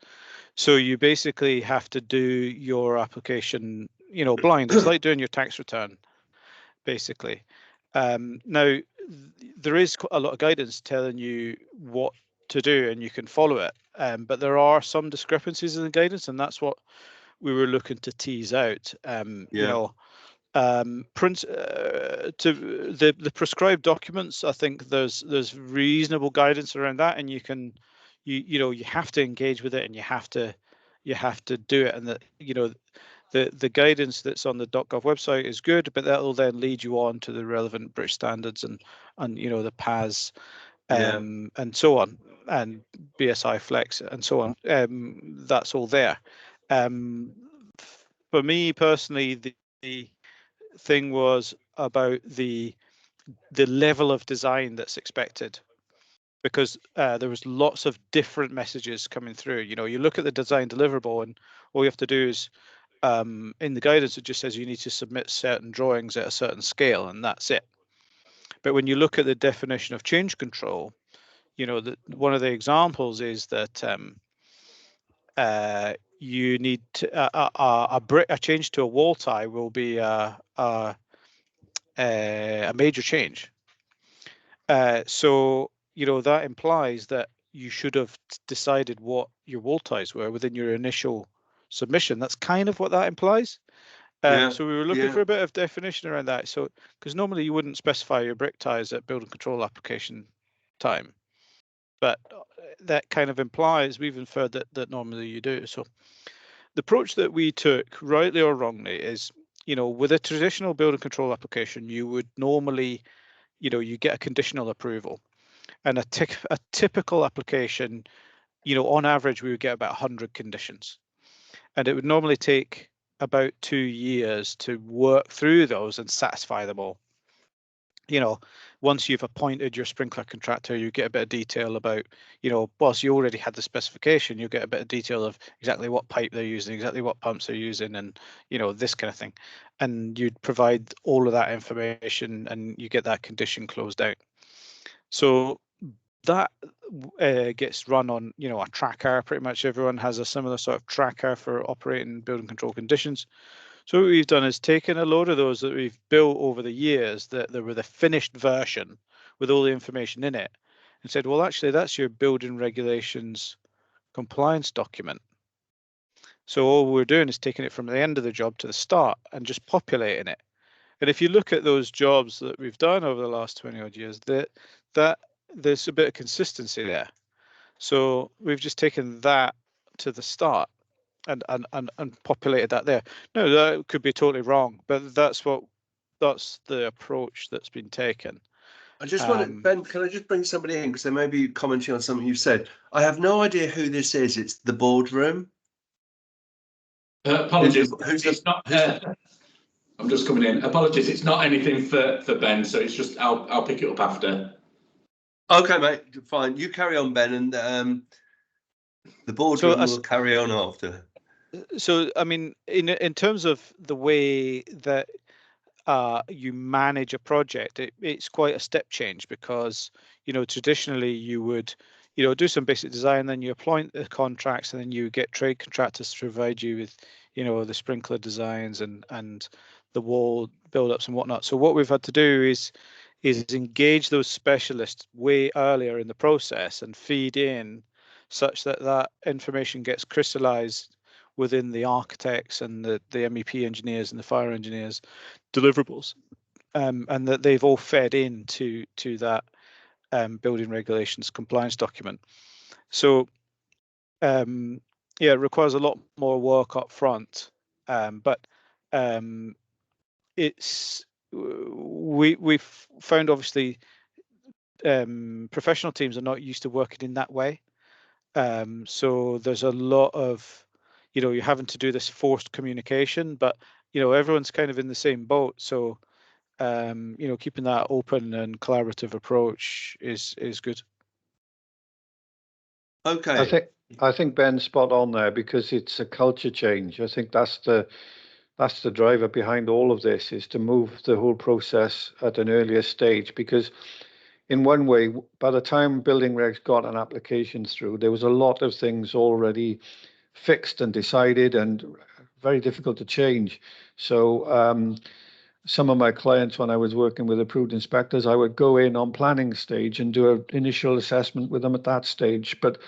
So you basically have to do your application, blind. It's like doing your tax return, basically. Now, there is a lot of guidance telling you what to do, and you can follow it. But there are some discrepancies in the guidance, and that's what we were looking to tease out. To the prescribed documents, I think there's reasonable guidance around that, and you can, you have to engage with it, and you have to do it, and that the guidance that's on the .gov website is good, but that will then lead you on to the relevant British standards and the PAS and so on, and BSI Flex and so on. That's all there. For me personally, the thing was about the level of design that's expected, because there was lots of different messages coming through. You look at the design deliverable, and all you have to do is in the guidance it just says you need to submit certain drawings at a certain scale, and that's it. But when you look at the definition of change control, one of the examples is that you need to, a change to a wall tie will be a major change. So that implies that you should have decided what your wall ties were within your initial submission. That's kind of what that implies. So we were looking for a bit of definition around that. So, because normally you wouldn't specify your brick ties at building control application time, but that kind of implies, we've inferred that normally you do. So the approach that we took, rightly or wrongly, is, with a traditional building control application, you would normally, you get a conditional approval, and a typical application, on average, we would get about 100 conditions, and it would normally take about 2 years to work through those and satisfy them all. Once you've appointed your sprinkler contractor, you get a bit of detail about, whilst you already had the specification, you get a bit of detail of exactly what pipe they're using, exactly what pumps they're using, and this kind of thing. And you'd provide all of that information, and you get that condition closed out. So that gets run on, a tracker. Pretty much everyone has a similar sort of tracker for operating building control conditions. So what we've done is taken a load of those that we've built over the years, that there were the finished version with all the information in it, and said, well, actually, that's your building regulations compliance document. So all we're doing is taking it from the end of the job to the start and just populating it. And if you look at those jobs that we've done over the last 20 odd years, that there's a bit of consistency there. So we've just taken that to the start and populated that there. No, that could be totally wrong, but that's the approach that's been taken. I just want Ben, can I just bring somebody in, because they may be commenting on something you've said. I have no idea who this is. It's the boardroom. Apologies. I'm just coming in. Apologies, it's not anything for Ben, so it's just I'll pick it up after. Okay, mate, fine. You carry on, Ben, and the boardroom will carry on after. So, I mean, in terms of the way that you manage a project, it's quite a step change, because traditionally you would do some basic design, then you appoint the contracts, and then you get trade contractors to provide you with the sprinkler designs and the wall build-ups and whatnot. So what we've had to do is engage those specialists way earlier in the process and feed in such that information gets crystallized within the architects and the MEP engineers and the fire engineers deliverables, and that they've all fed into that building regulations compliance document. So it requires a lot more work up front, but we've found, obviously, professional teams are not used to working in that way. So there's a lot of, you're having to do this forced communication, but everyone's kind of in the same boat. So keeping that open and collaborative approach is good. Okay. I think Ben's spot on there, because it's a culture change. I think that's the driver behind all of this, is to move the whole process at an earlier stage. Because in one way, by the time building regs got an application through, there was a lot of things already fixed and decided and very difficult to change. So some of my clients, when I was working with approved inspectors, I would go in on planning stage and do an initial assessment with them at that stage. But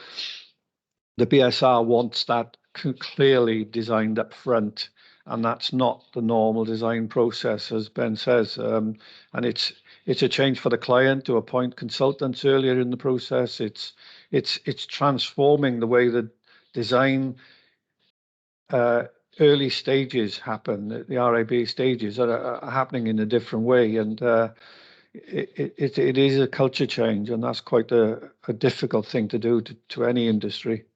the BSR wants that clearly designed up front, and that's not the normal design process, as Ben says. And it's a change for the client to appoint consultants earlier in the process. It's transforming the way that design early stages happen. The RIB stages are happening in a different way, and it is a culture change, and that's quite a difficult thing to do to any industry.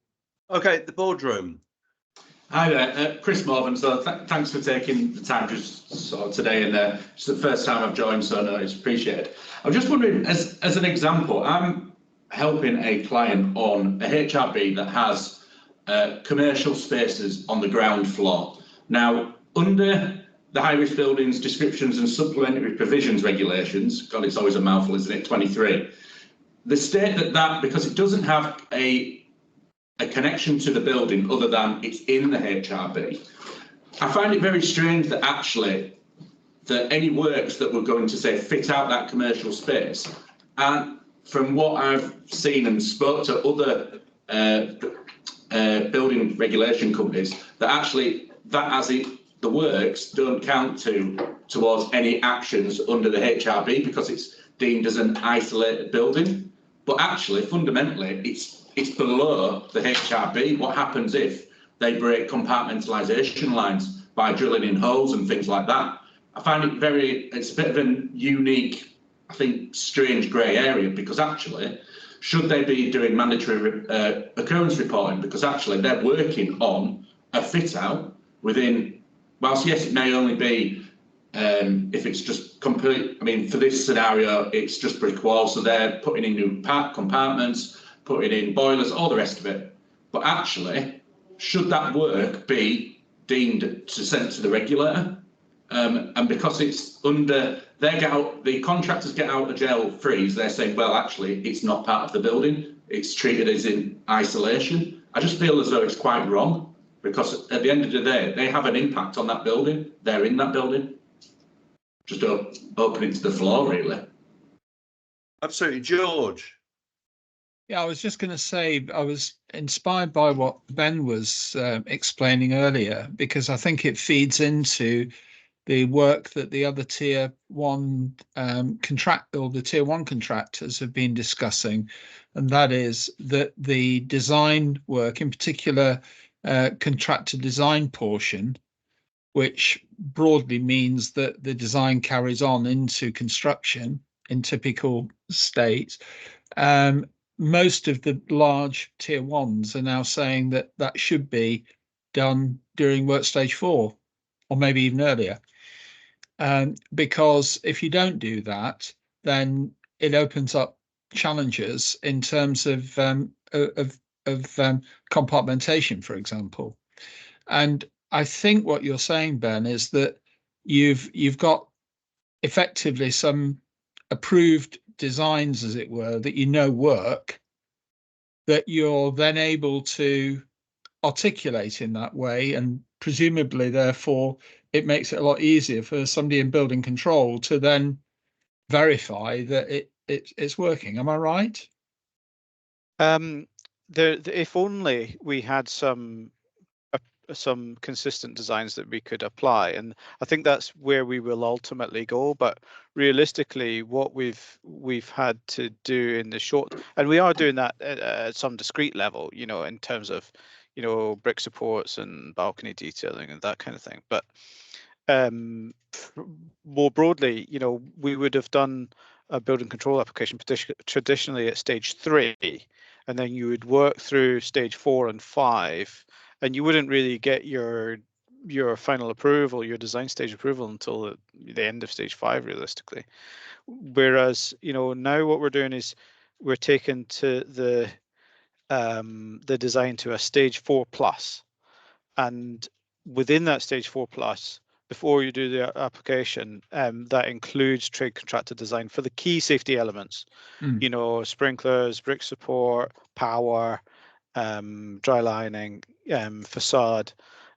Okay, the boardroom. Hi there, Chris Morvan. So thanks for taking the time just sort of today, and it's the first time I've joined, so no, it's appreciated. I'm just wondering, as an example, I'm helping a client on a HRB that has commercial spaces on the ground floor. Now, under the high-risk buildings descriptions and supplementary provisions regulations, God, it's always a mouthful, isn't it? 23. The state that because it doesn't have a connection to the building other than it's in the HRB. I find it very strange that actually that any works that were going to say fit out that commercial space, and from what I've seen and spoke to other building regulation companies, that actually that as the works don't count towards any actions under the HRB because it's deemed as an isolated building. But actually, fundamentally, it's below the HRB. What happens if they break compartmentalisation lines by drilling in holes and things like that? I find it's a bit of a unique, I think, strange grey area, because actually, should they be doing mandatory occurrence reporting? Because actually they're working on a fit out within, whilst yes, it may only be if it's just complete, I mean, for this scenario, it's just brick walls, so they're putting in new compartments, putting in boilers, all the rest of it. But actually, should that work be deemed to send to the regulator? And because it's under, the contractors get out of jail freeze, they're saying, well, actually, it's not part of the building. It's treated as in isolation. I just feel as though it's quite wrong, because at the end of the day, they have an impact on that building. They're in that building. Just open it to the floor, really. Absolutely. George. Yeah, I was just going to say, I was inspired by what Ben was explaining earlier, because I think it feeds into the work that the other tier one the tier one contractors have been discussing, and that is that the design work, in particular contractor design portion, which broadly means that the design carries on into construction in typical state. Most of the large tier ones are now saying that that should be done during work stage 4, or maybe even earlier. Because if you don't do that, then it opens up challenges in terms of compartmentation, for example. And I think what you're saying, Ben, is that you've got effectively some approved designs, as it were, that work, that you're then able to articulate in that way, and presumably, therefore, it makes it a lot easier for somebody in building control to then verify that it's working. Am I right? If only we had some consistent designs that we could apply, and I think that's where we will ultimately go. But realistically, what we've had to do in the short, and we are doing that at some discrete level, in terms of brick supports and balcony detailing and that kind of thing. But more broadly, we would have done a building control application traditionally at stage 3, and then you would work through stage 4 and 5, and you wouldn't really get your final approval, your design stage approval, until the end of stage 5, realistically. Whereas, you know, now what we're doing is we're taking to the design to a stage 4+, and within that stage 4+, before you do the application, that includes trade contractor design for the key safety elements. You know, sprinklers, brick support, power, dry lining, facade.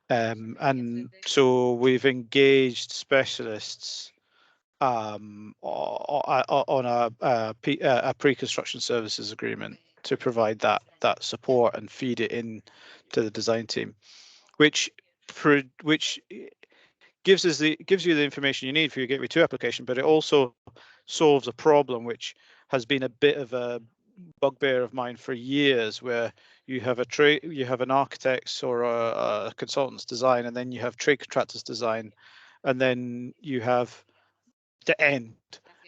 And so we've engaged specialists on a pre-construction services agreement to provide that support and feed it in to the design team, which gives you the information you need for your Gateway 2 application, but it also solves a problem which has been a bit of a bugbear of mine for years, where you have an architect's or a consultant's design, and then you have trade contractors design, and then you have the end,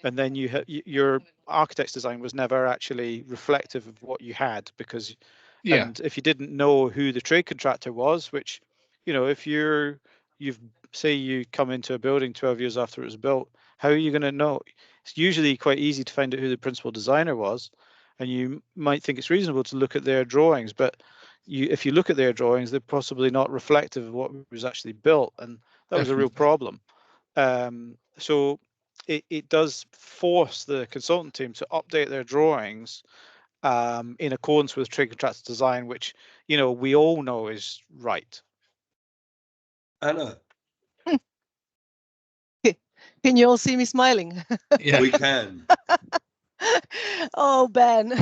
and then you have your architect's design was never actually reflective of what you had, because and if you didn't know who the trade contractor was, which, you know, if you've say you come into a building 12 years after it was built, how are you going to know? It's usually quite easy to find out who the principal designer was, and you might think it's reasonable to look at their drawings, but if you look at their drawings, they're possibly not reflective of what was actually built, and that was a real problem. So it does force the consultant team to update their drawings in accordance with trade contractor design, which, you know, we all know is right. Anna. Can you all see me smiling? Yeah, we can. Oh, Ben,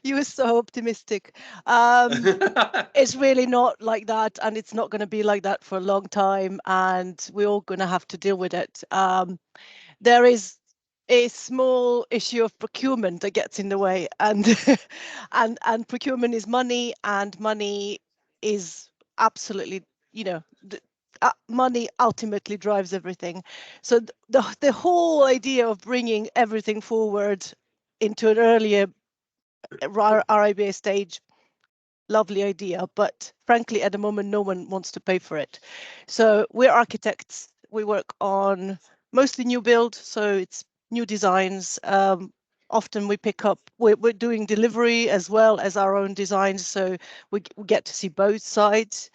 you were so optimistic. It's really not like that, and it's not going to be like that for a long time, and we're all going to have to deal with it. There is a small issue of procurement that gets in the way, and and procurement is money, and money is absolutely, you know, money ultimately drives everything. So the whole idea of bringing everything forward into an earlier RIBA stage, lovely idea, but frankly at the moment no one wants to pay for it. So we're architects, we work on mostly new build, so it's new designs. Often we pick up, we're doing delivery as well as our own designs, so we get to see both sides.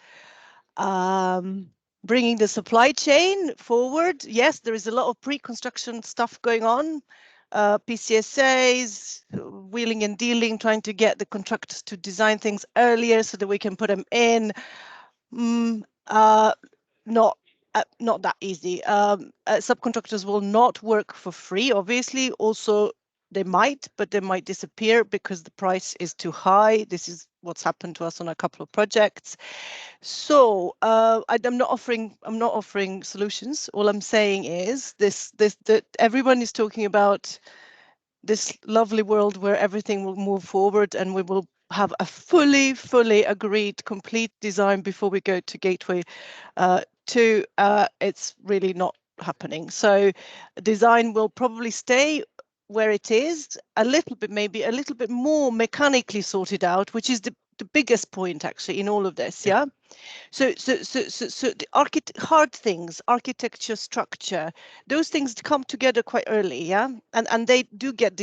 Bringing the supply chain forward, yes, there is a lot of pre-construction stuff going on, PCSAs, wheeling and dealing, trying to get the contractors to design things earlier so that we can put them in. Not that easy. Subcontractors will not work for free, obviously. Also, they might, but they might disappear because the price is too high. This is what's happened to us on a couple of projects. So I'm not offering solutions. All I'm saying is that everyone is talking about this lovely world where everything will move forward and we will have a fully agreed complete design before we go to Gateway 2. It's really not happening. So design will probably stay where it is, maybe a little bit more mechanically sorted out, which is the biggest point actually in all of this. Yeah. So the hard things, architecture, structure, those things come together quite early. Yeah. And they do get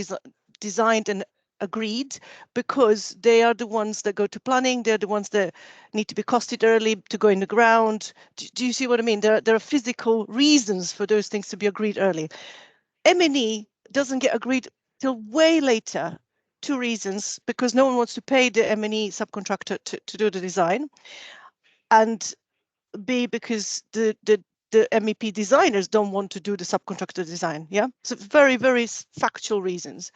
designed and agreed because they are the ones that go to planning. They're the ones that need to be costed early to go in the ground. Do you see what I mean? There are physical reasons for those things to be agreed early. M&E doesn't get agreed till way later. 2 reasons: because no one wants to pay the M&E subcontractor to do the design, and B, because the MEP designers don't want to do the subcontractor design. Yeah, so very factual reasons.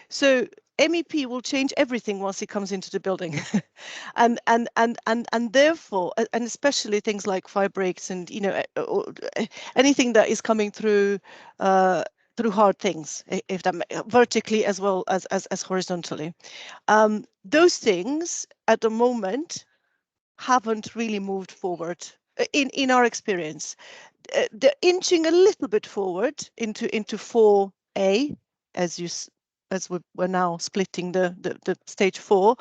So MEP will change everything once it comes into the building, and therefore, and especially things like fire breaks and, you know, anything that is coming through hard things, if that vertically as well as horizontally. Those things at the moment haven't really moved forward in our experience. They're inching a little bit forward into 4A, as you as we're now splitting the stage 4,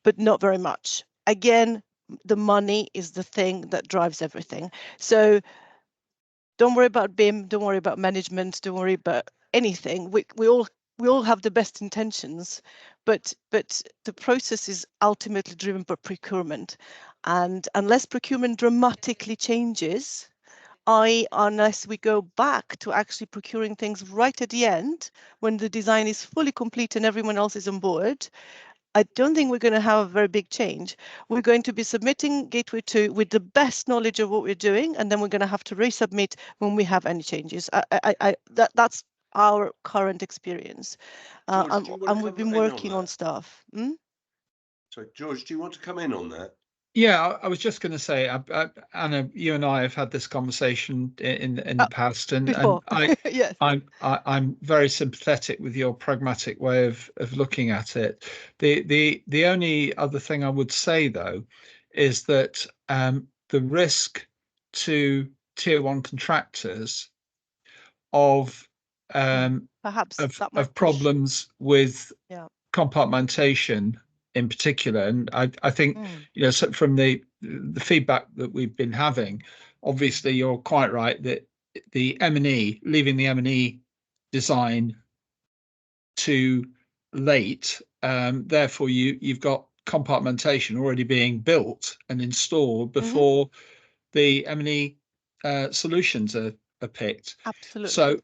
but not very much. Again, the money is the thing that drives everything. So don't worry about BIM, don't worry about management, don't worry about anything. We all have the best intentions, but the process is ultimately driven by procurement. And unless procurement dramatically changes, unless we go back to actually procuring things right at the end, when the design is fully complete and everyone else is on board, I don't think we're going to have a very big change. We're going to be submitting Gateway 2 with the best knowledge of what we're doing, and then we're going to have to resubmit when we have any changes. That's our current experience. George, and we've been working on stuff. So, George, do you want to come in on that? Yeah, I was just going to say, Anna, you and I have had this conversation in the past, and Yes. I'm very sympathetic with your pragmatic way of looking at it. The only other thing I would say, though, is that the risk to tier 1 contractors of perhaps of problems with compartmentation in particular, and I think so from the feedback that we've been having, obviously you're quite right that the M&E, leaving the M&E design too late, therefore you've got compartmentation already being built and installed before the M&E solutions are picked. Absolutely. So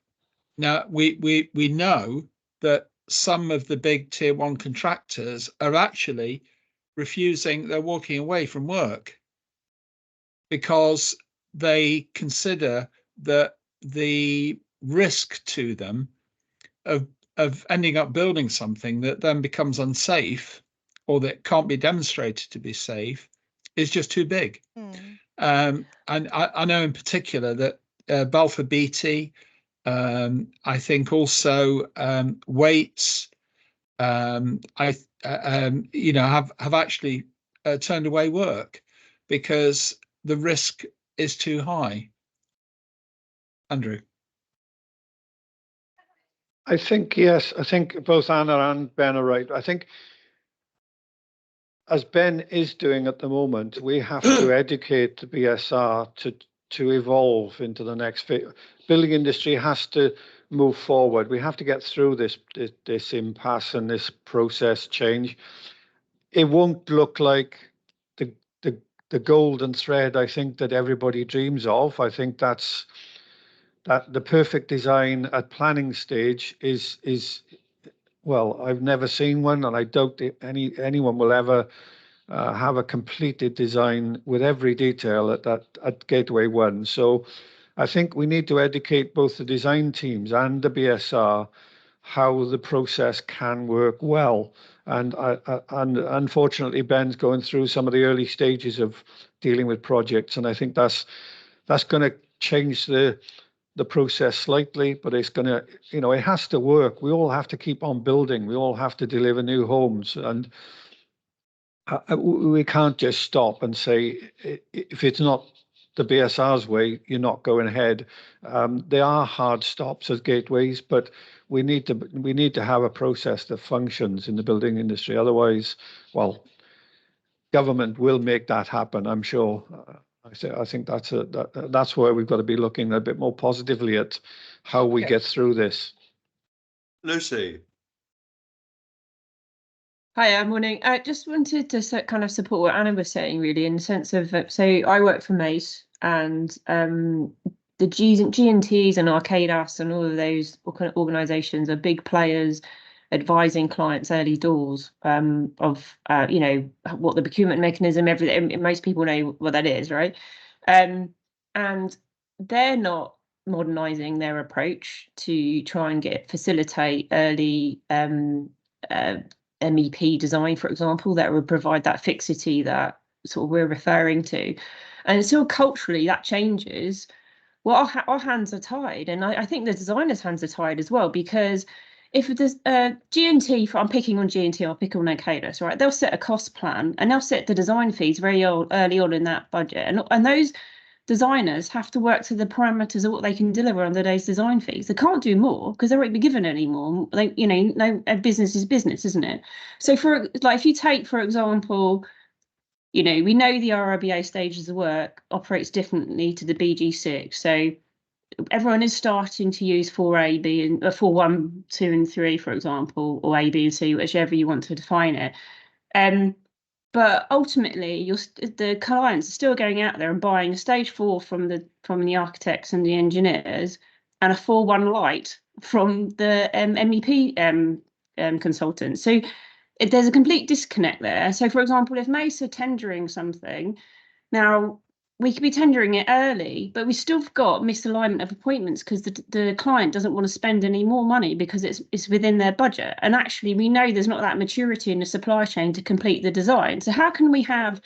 now we know that some of the big tier 1 contractors are actually they're walking away from work because they consider that the risk to them of ending up building something that then becomes unsafe or that can't be demonstrated to be safe is just too big. And I know in particular that Balfour Beatty, I think also Waits, have actually turned away work because the risk is too high. Andrew. I think, yes, I think both Anna and Ben are right. I think, as Ben is doing at the moment, we have to educate the BSR to evolve into the next phase. Building industry has to move forward. We have to get through this impasse and this process change. It won't look like the golden thread, I think, that everybody dreams of. I think that the perfect design at planning stage is well, I've never seen one, and I doubt anyone will ever have a completed design with every detail at Gateway 1. So I think we need to educate both the design teams and the BSR how the process can work well. And unfortunately, Ben's going through some of the early stages of dealing with projects, and I think that's going to change the process slightly, but it's going to, it has to work. We all have to keep on building. We all have to deliver new homes, and we can't just stop and say, if it's not the BSR's way, you're not going ahead. There are hard stops as gateways, but we need to have a process that functions in the building industry. Otherwise, well, government will make that happen, I'm sure. I think that's where we've got to be looking a bit more positively at how we get through this. Lucy. Hi, morning. I just wanted to kind of support what Anna was saying, really, in the sense of, so I work for Mace, and the G&Ts and Arcadas and all of those kind of organisations are big players advising clients early doors of what the procurement mechanism, everything. Most people know what that is, right? And they're not modernising their approach to try and facilitate early MEP design, for example, that would provide that fixity that sort of we're referring to. And until culturally that changes, well, our hands are tied. And I think the designers' hands are tied as well, because if there's G&T, I'm picking on G&T, I'll pick on Arcadas, right? They'll set a cost plan and they'll set the design fees very early on in that budget. And designers have to work to the parameters of what they can deliver under those design fees. They can't do more because they won't be given any more. Like, you know, no, business is business, isn't it? So for like, if you take, for example, you know, we know the RIBA stages of work operates differently to the BG6. So everyone is starting to use 4A, B, and 4, 1, 2, and 3, for example, or A, B, and C, whichever you want to define it. But ultimately, the clients are still going out there and buying a stage 4 from the architects and the engineers, and a 4.1 light from the MEP consultants. So there's a complete disconnect there. So, for example, if Mace are tendering something, now we could be tendering it early, but we still got misalignment of appointments because the client doesn't want to spend any more money because it's within their budget. And actually, we know there's not that maturity in the supply chain to complete the design. So how can we have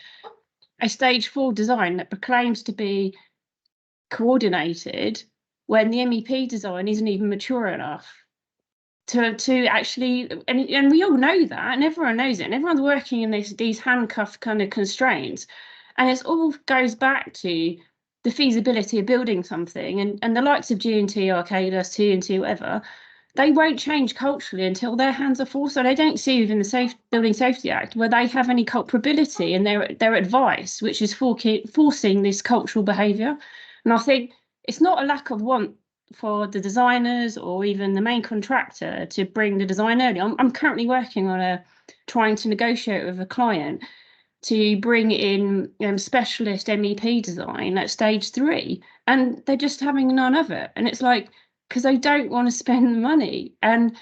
a stage 4 design that proclaims to be coordinated when the MEP design isn't even mature enough to actually, and we all know that, and everyone knows it, and everyone's working in these handcuff kind of constraints. And it all goes back to the feasibility of building something, and the likes of G&T, Arcadis, TNT, whatever, they won't change culturally until their hands are forced. So they don't see within the Building Safety Act where they have any culpability in their advice, which is forcing this cultural behaviour. And I think it's not a lack of want for the designers or even the main contractor to bring the design early. I'm currently working on trying to negotiate with a client to bring in specialist MEP design at stage 3, and they're just having none of it. And it's like, because they don't want to spend the money. And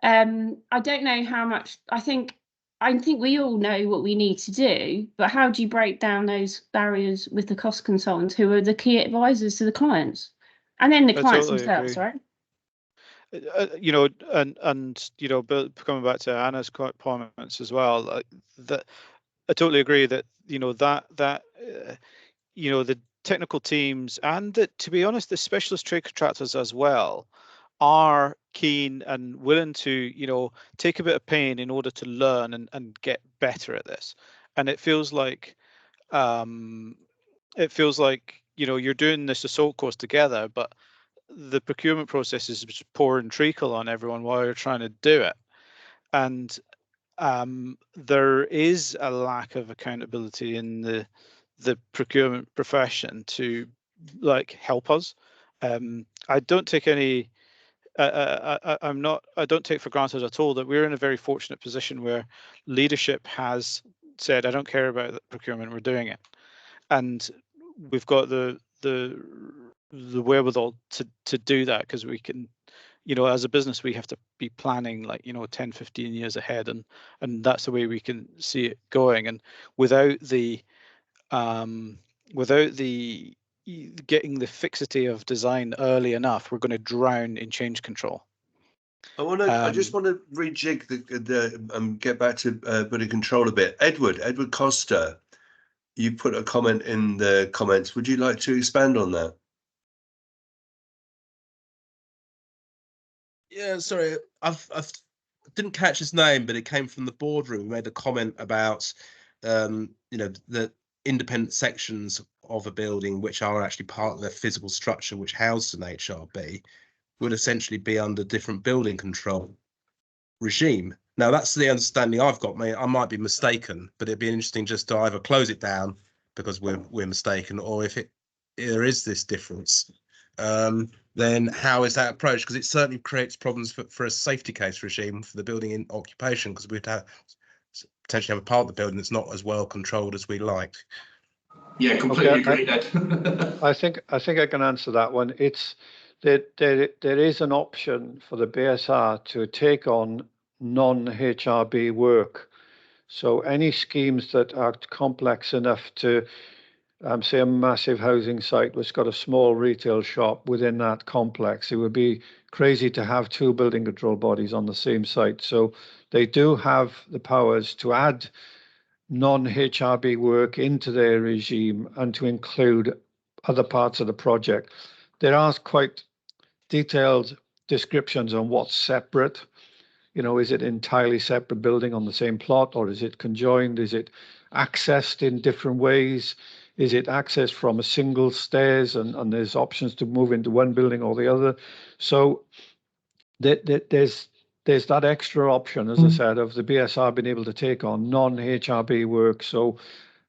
I don't know how much, I think we all know what we need to do, but how do you break down those barriers with the cost consultants who are the key advisors to the clients? And then the clients totally themselves, agree. right? You know, and you know, coming back to Anna's comments as well, that I totally agree that, you know, you know, the technical teams and to be honest, the specialist trade contractors as well are keen and willing to, you know, take a bit of pain in order to learn and get better at this. And it feels like, you know, you're doing this assault course together, but the procurement process is just pour and treacle on everyone while you're trying to do it. And there is a lack of accountability in the procurement profession to like help us. I don't take any. I don't take for granted at all that we're in a very fortunate position where leadership has said, "I don't care about the procurement, we're doing it," and we've got the wherewithal to do that because we can. You know, as a business, we have to be planning like, you know, 10, 15 years ahead, and that's the way we can see it going. And without the getting the fixity of design early enough, we're going to drown in change control. I just want to rejig get back to building control a bit. Edward Costa, you put a comment in the comments. Would you like to expand on that? Yeah, sorry, I didn't catch his name, but it came from the boardroom. We made a comment about, you know, the independent sections of a building which are actually part of the physical structure which houses an HRB would essentially be under different building control regime. Now, that's the understanding I've got. I might be mistaken, but it'd be interesting just to either close it down because we're mistaken, or if there is this difference. Then how is that approached? Because it certainly creates problems for a safety case regime for the building in occupation, because we'd have potentially have a part of the building that's not as well controlled as we like. Yeah, completely agree, Ed. I think I can answer that one. It's that there is an option for the BSR to take on non-HRB work. So any schemes that are complex enough to say a massive housing site which got a small retail shop within that complex, it would be crazy to have 2 building control bodies on the same site. So they do have the powers to add non-HRB work into their regime and to include other parts of the project. There are quite detailed descriptions on what's separate. You know, is it entirely separate building on the same plot, or is it conjoined? Is it accessed in different ways? Is it access from a single stairs and there's options to move into one building or the other? So there's that extra option, as I said, of the BSR being able to take on non-HRB work. So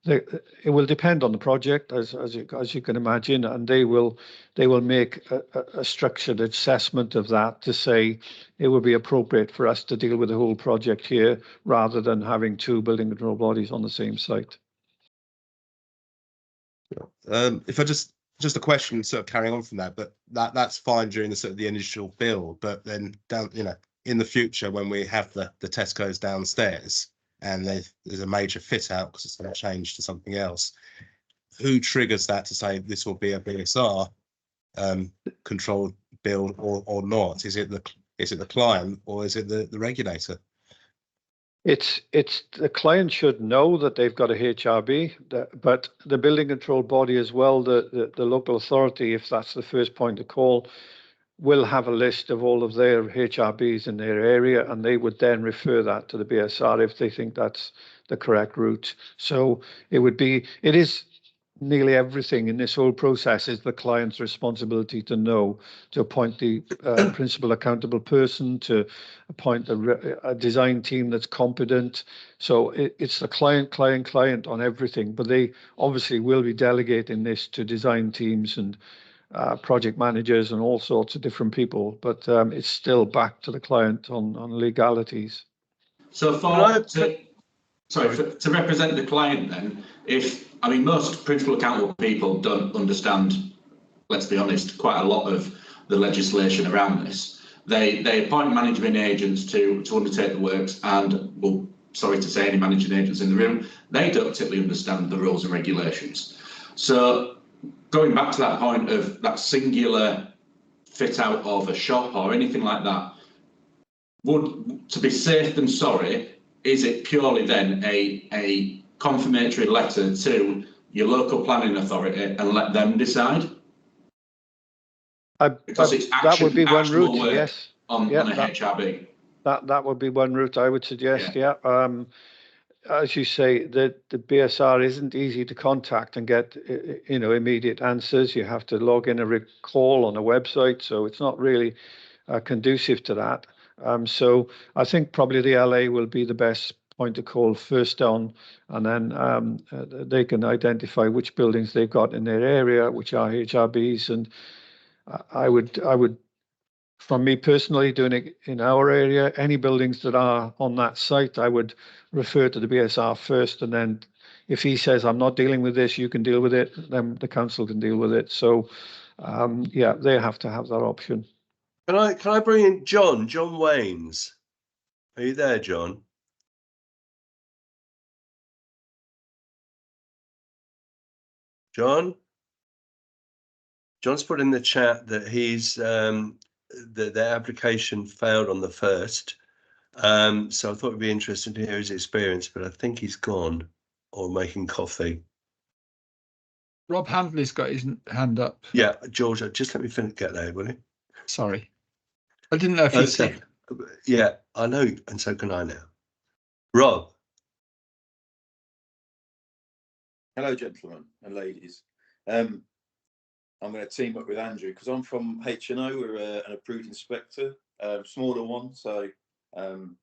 it will depend on the project, as you can imagine, and they will make a structured assessment of that to say it would be appropriate for us to deal with the whole project here rather than having two building control bodies on the same site. If I just a question, sort of carrying on from that, but that's fine during the sort of the initial build, but then down, in the future when we have the Tesco's downstairs and there's a major fit out because it's going to change to something else, who triggers that to say this will be a BSR controlled build or not? Is it the client or is it the regulator? It's the client should know that they've got a HRB, but the building control body as well, the local authority, if that's the first point of call, will have a list of all of their HRBs in their area, and they would then refer that to the BSR if they think that's the correct route. So it is nearly everything in this whole process is the client's responsibility to know, to appoint the principal accountable person, to appoint a design team that's competent. So it's the client on everything, but they obviously will be delegating this to design teams and project managers and all sorts of different people, but it's still back to the client on legalities. So to represent the client then, most principal accountable people don't understand, let's be honest, quite a lot of the legislation around this. They appoint management agents to undertake the works, and, well, sorry to say any managing agents in the room, they don't typically understand the rules and regulations. So going back to that point of that singular fit out of a shop or anything like that, to be safe than sorry, is it purely then a confirmatory letter to your local planning authority and let them decide? Because it's that would be one route, yes. On a HRB. That would be one route I would suggest, yeah. As you say, the BSR isn't easy to contact and get immediate answers. You have to log in a call on a website, so it's not really conducive to that. So I think probably the LA will be the best point to call first on, and then they can identify which buildings they've got in their area, which are HRBs, and I would. From me personally, doing it in our area, any buildings that are on that site, I would refer to the BSR first, and then if he says, I'm not dealing with this, you can deal with it, then the council can deal with it. So, they have to have that option. Can I bring in John Waynes? Are you there, John? John's put in the chat that he's the application failed on the first. So I thought it'd be interesting to hear his experience, but I think he's gone or making coffee. Rob Handley's got his hand up. Yeah, George, just let me get there, will you? Sorry. I didn't know if you said. Yeah, I know, and so can I now. Rob. Hello, gentlemen and ladies. I'm going to team up with Andrew because I'm from HNO. We're an approved inspector, smaller one, so don't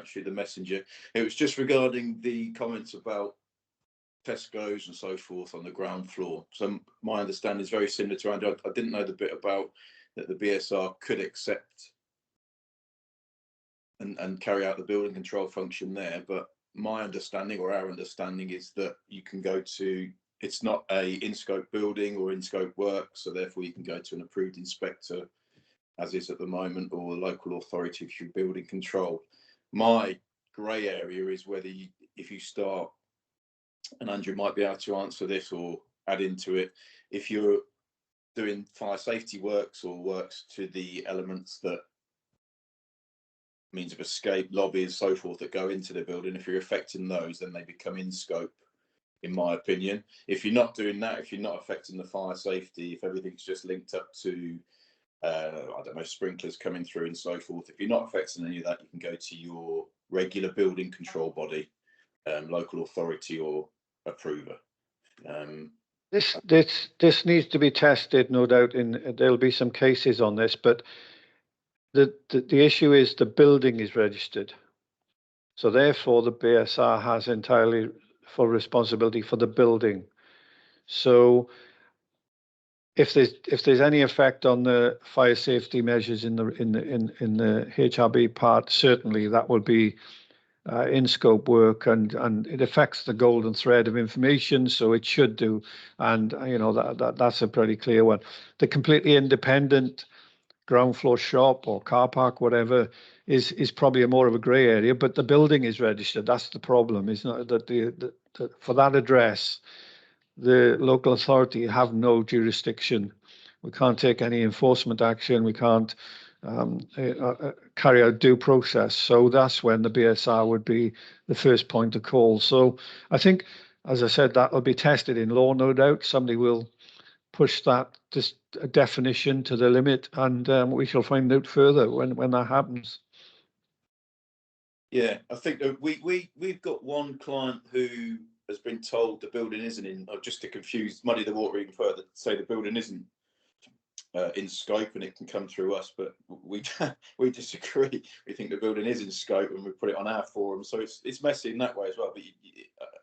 shoot the messenger. It was just regarding the comments about Tesco's and so forth on the ground floor. So my understanding is very similar to Andrew. I didn't know the bit about that the BSR could accept and carry out the building control function there, but my understanding or our understanding is that you can go to, it's not a in-scope building or in-scope work, so therefore you can go to an approved inspector, as is at the moment, or a local authority if you're building control. My grey area is whether you, if you start, and Andrew might be able to answer this or add into it, if you're doing fire safety works or works to the elements that means of escape, lobbies, so forth that go into the building, if you're affecting those, then they become in scope, in my opinion. If you're not doing that, if you're not affecting the fire safety, if everything's just linked up to, I don't know, sprinklers coming through and so forth, if you're not affecting any of that, you can go to your regular building control body, local authority or approver. This needs to be tested, no doubt. There'll be some cases on this, but the issue is the building is registered, so therefore the BSR has entirely full responsibility for the building. So if there's any effect on the fire safety measures in the HRB part, certainly that will be in scope work, and it affects the golden thread of information, so it should do. And you know that's a pretty clear one. The completely independent ground floor shop or car park, whatever, is probably more of a grey area. But the building is registered. That's the problem. Is not that for that address, the local authority have no jurisdiction. We can't take any enforcement action. We can't carry out due process. So that's when the BSR would be the first point of call. So I think, as I said, that will be tested in law, no doubt. Somebody will push that definition to the limit, and we shall find out further when that happens. Yeah, I think that we've got one client who has been told the building isn't in, or just to muddy the water even further, say the building isn't in scope and it can come through us, but we disagree. We think the building is in scope and we put it on our forum, so it's messy in that way as well. But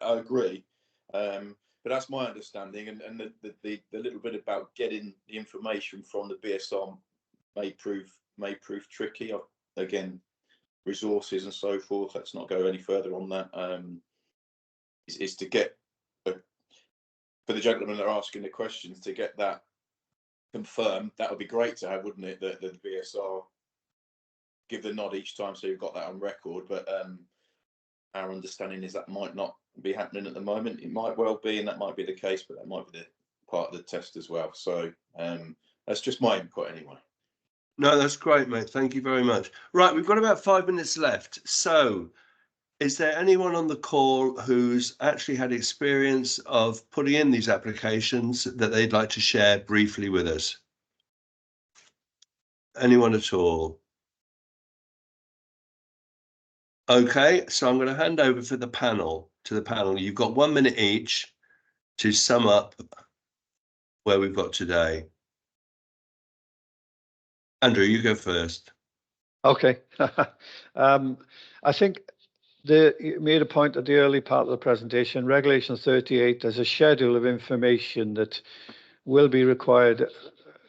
I agree, but that's my understanding. And the little bit about getting the information from the BSR may prove tricky. Again, resources and so forth. Let's not go any further on that. Is to get for the gentlemen that are asking the questions, to get that confirmed. That would be great to have, wouldn't it? That the BSR give the nod each time, so you've got that on record. But our understanding is that might not be happening at the moment. It might well be, and that might be the case, but that might be the part of the test as well. So that's just my input anyway. No, that's great, mate. Thank you very much. Right, we've got about 5 minutes left. So is there anyone on the call who's actually had experience of putting in these applications that they'd like to share briefly with us? Anyone at all? Okay, so I'm going to hand over to the panel. You've got 1 minute each to sum up where we've got today. Andrew, you go first. Okay. I think you made a point at the early part of the presentation. Regulation 38, there's a schedule of information that will be required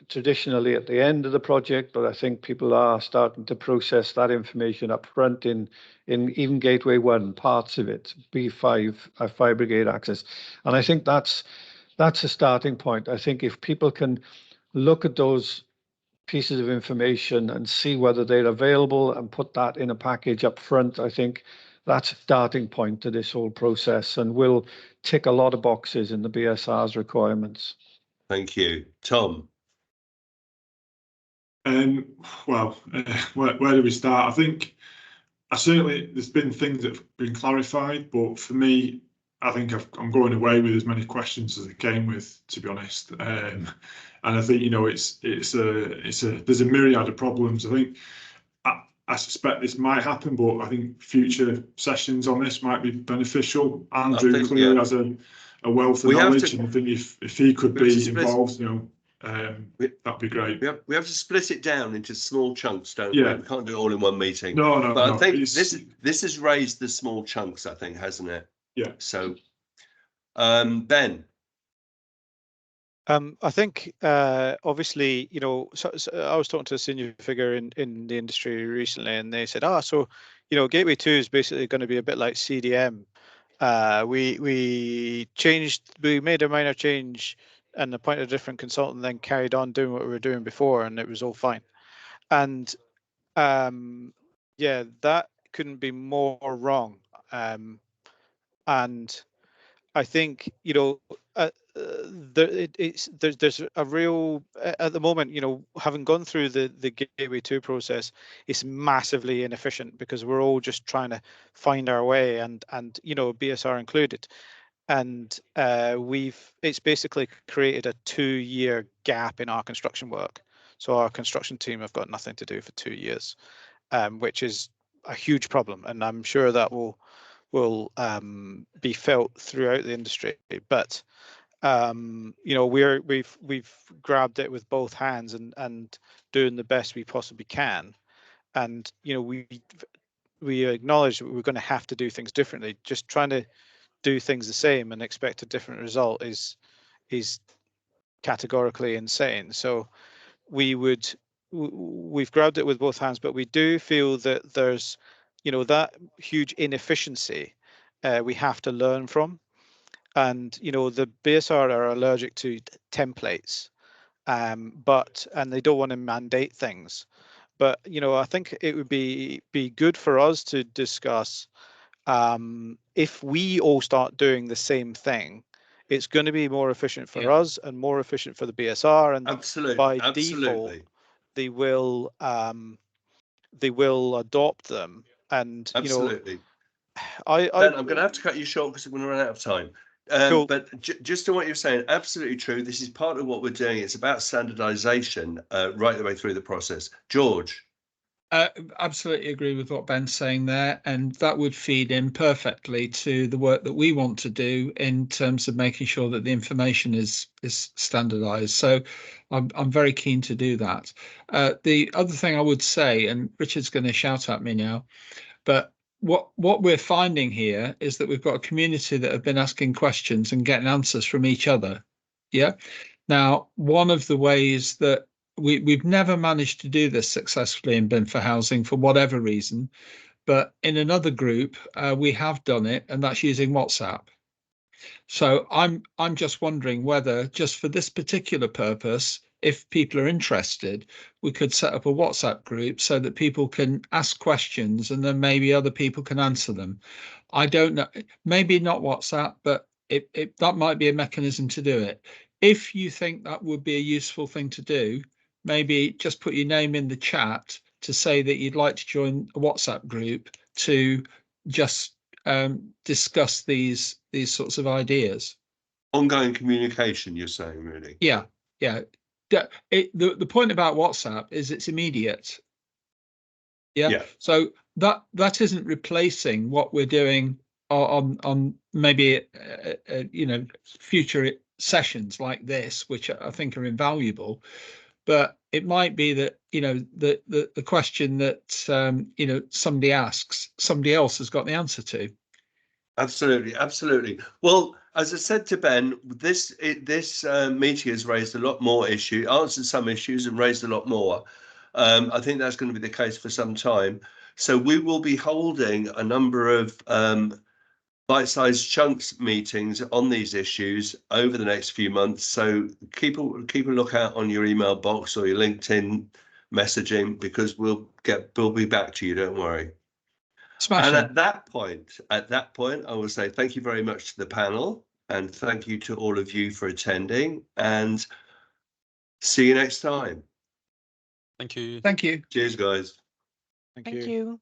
traditionally at the end of the project, but I think people are starting to process that information up front in even Gateway 1, parts of it, B5, fire brigade access. And I think that's a starting point. I think if people can look at those pieces of information and see whether they're available and put that in a package up front, I think that's a starting point to this whole process and will tick a lot of boxes in the BSR's requirements. Thank you. Tom? Well, where do we start? I think certainly there's been things that have been clarified, but for me, I think I'm going away with as many questions as I came with, to be honest. And I think, you know, there's a myriad of problems. I think I suspect this might happen, but I think future sessions on this might be beneficial. Andrew clearly has a wealth of knowledge, and I think if he could be involved, you know, that'd be great. We have to split it down into small chunks, don't we? We can't do it all in one meeting. No. But I think this has raised the small chunks, I think, hasn't it? Yeah. So, Ben. I think obviously, you know, so I was talking to a senior figure in the industry recently, and they said, so you know, Gateway 2 is basically going to be a bit like CDM. We made a minor change and appointed a different consultant, then carried on doing what we were doing before, and it was all fine. And yeah, that couldn't be more wrong. And I think, you know, there's a real, at the moment, you know, having gone through the Gateway 2 process, it's massively inefficient because we're all just trying to find our way, and you know, BSR included. And it's basically created a 2-year gap in our construction work. So our construction team have got nothing to do for 2 years, which is a huge problem. And I'm sure that will be felt throughout the industry. But you know, we've grabbed it with both hands and doing the best we possibly can. And you know, we acknowledge that we're going to have to do things differently. Just trying to do things the same and expect a different result is categorically insane. So we've grabbed it with both hands, but we do feel that there's, you know, that huge inefficiency we have to learn from. And you know, the BSR are allergic to templates, and they don't want to mandate things. But you know, I think it would be good for us to discuss, if we all start doing the same thing, it's going to be more efficient for us and more efficient for the BSR, and by default they will adopt them. And you know, Ben, I'm going to have to cut you short because we're going to run out of time. Cool. But just to what you're saying, absolutely true. This is part of what we're doing. It's about standardization right the way through the process. George. Absolutely agree with what Ben's saying there, and that would feed in perfectly to the work that we want to do in terms of making sure that the information is standardized. So I'm very keen to do that. The other thing I would say, and Richard's going to shout at me now, but what we're finding here is that we've got a community that have been asking questions and getting answers from each other. Yeah. Now, one of the ways that we've never managed to do this successfully in Bin for Housing for whatever reason, but in another group we have done it, and that's using WhatsApp. So I'm just wondering whether, just for this particular purpose, if people are interested, we could set up a WhatsApp group so that people can ask questions and then maybe other people can answer them. I don't know, maybe not WhatsApp, but that might be a mechanism to do it. If you think that would be a useful thing to do, maybe just put your name in the chat to say that you'd like to join a WhatsApp group to just discuss these sorts of ideas. Ongoing communication, you're saying, really? Yeah. The point about WhatsApp is it's immediate. Yeah. So that isn't replacing what we're doing on maybe you know, future sessions like this, which I think are invaluable. But it might be that, you know, the question that you know, somebody asks, somebody else has got the answer to. Absolutely. Well, as I said to Ben, this meeting has raised a lot more issues, answered some issues and raised a lot more. I think that's going to be the case for some time. So we will be holding a number of bite-sized chunks meetings on these issues over the next few months. So keep a lookout on your email box or your LinkedIn messaging, because we'll be back to you. Don't worry. Smashing. And at that point, I will say thank you very much to the panel, and thank you to all of you for attending, and see you next time. Thank you. Thank you. Cheers, guys. Thank you.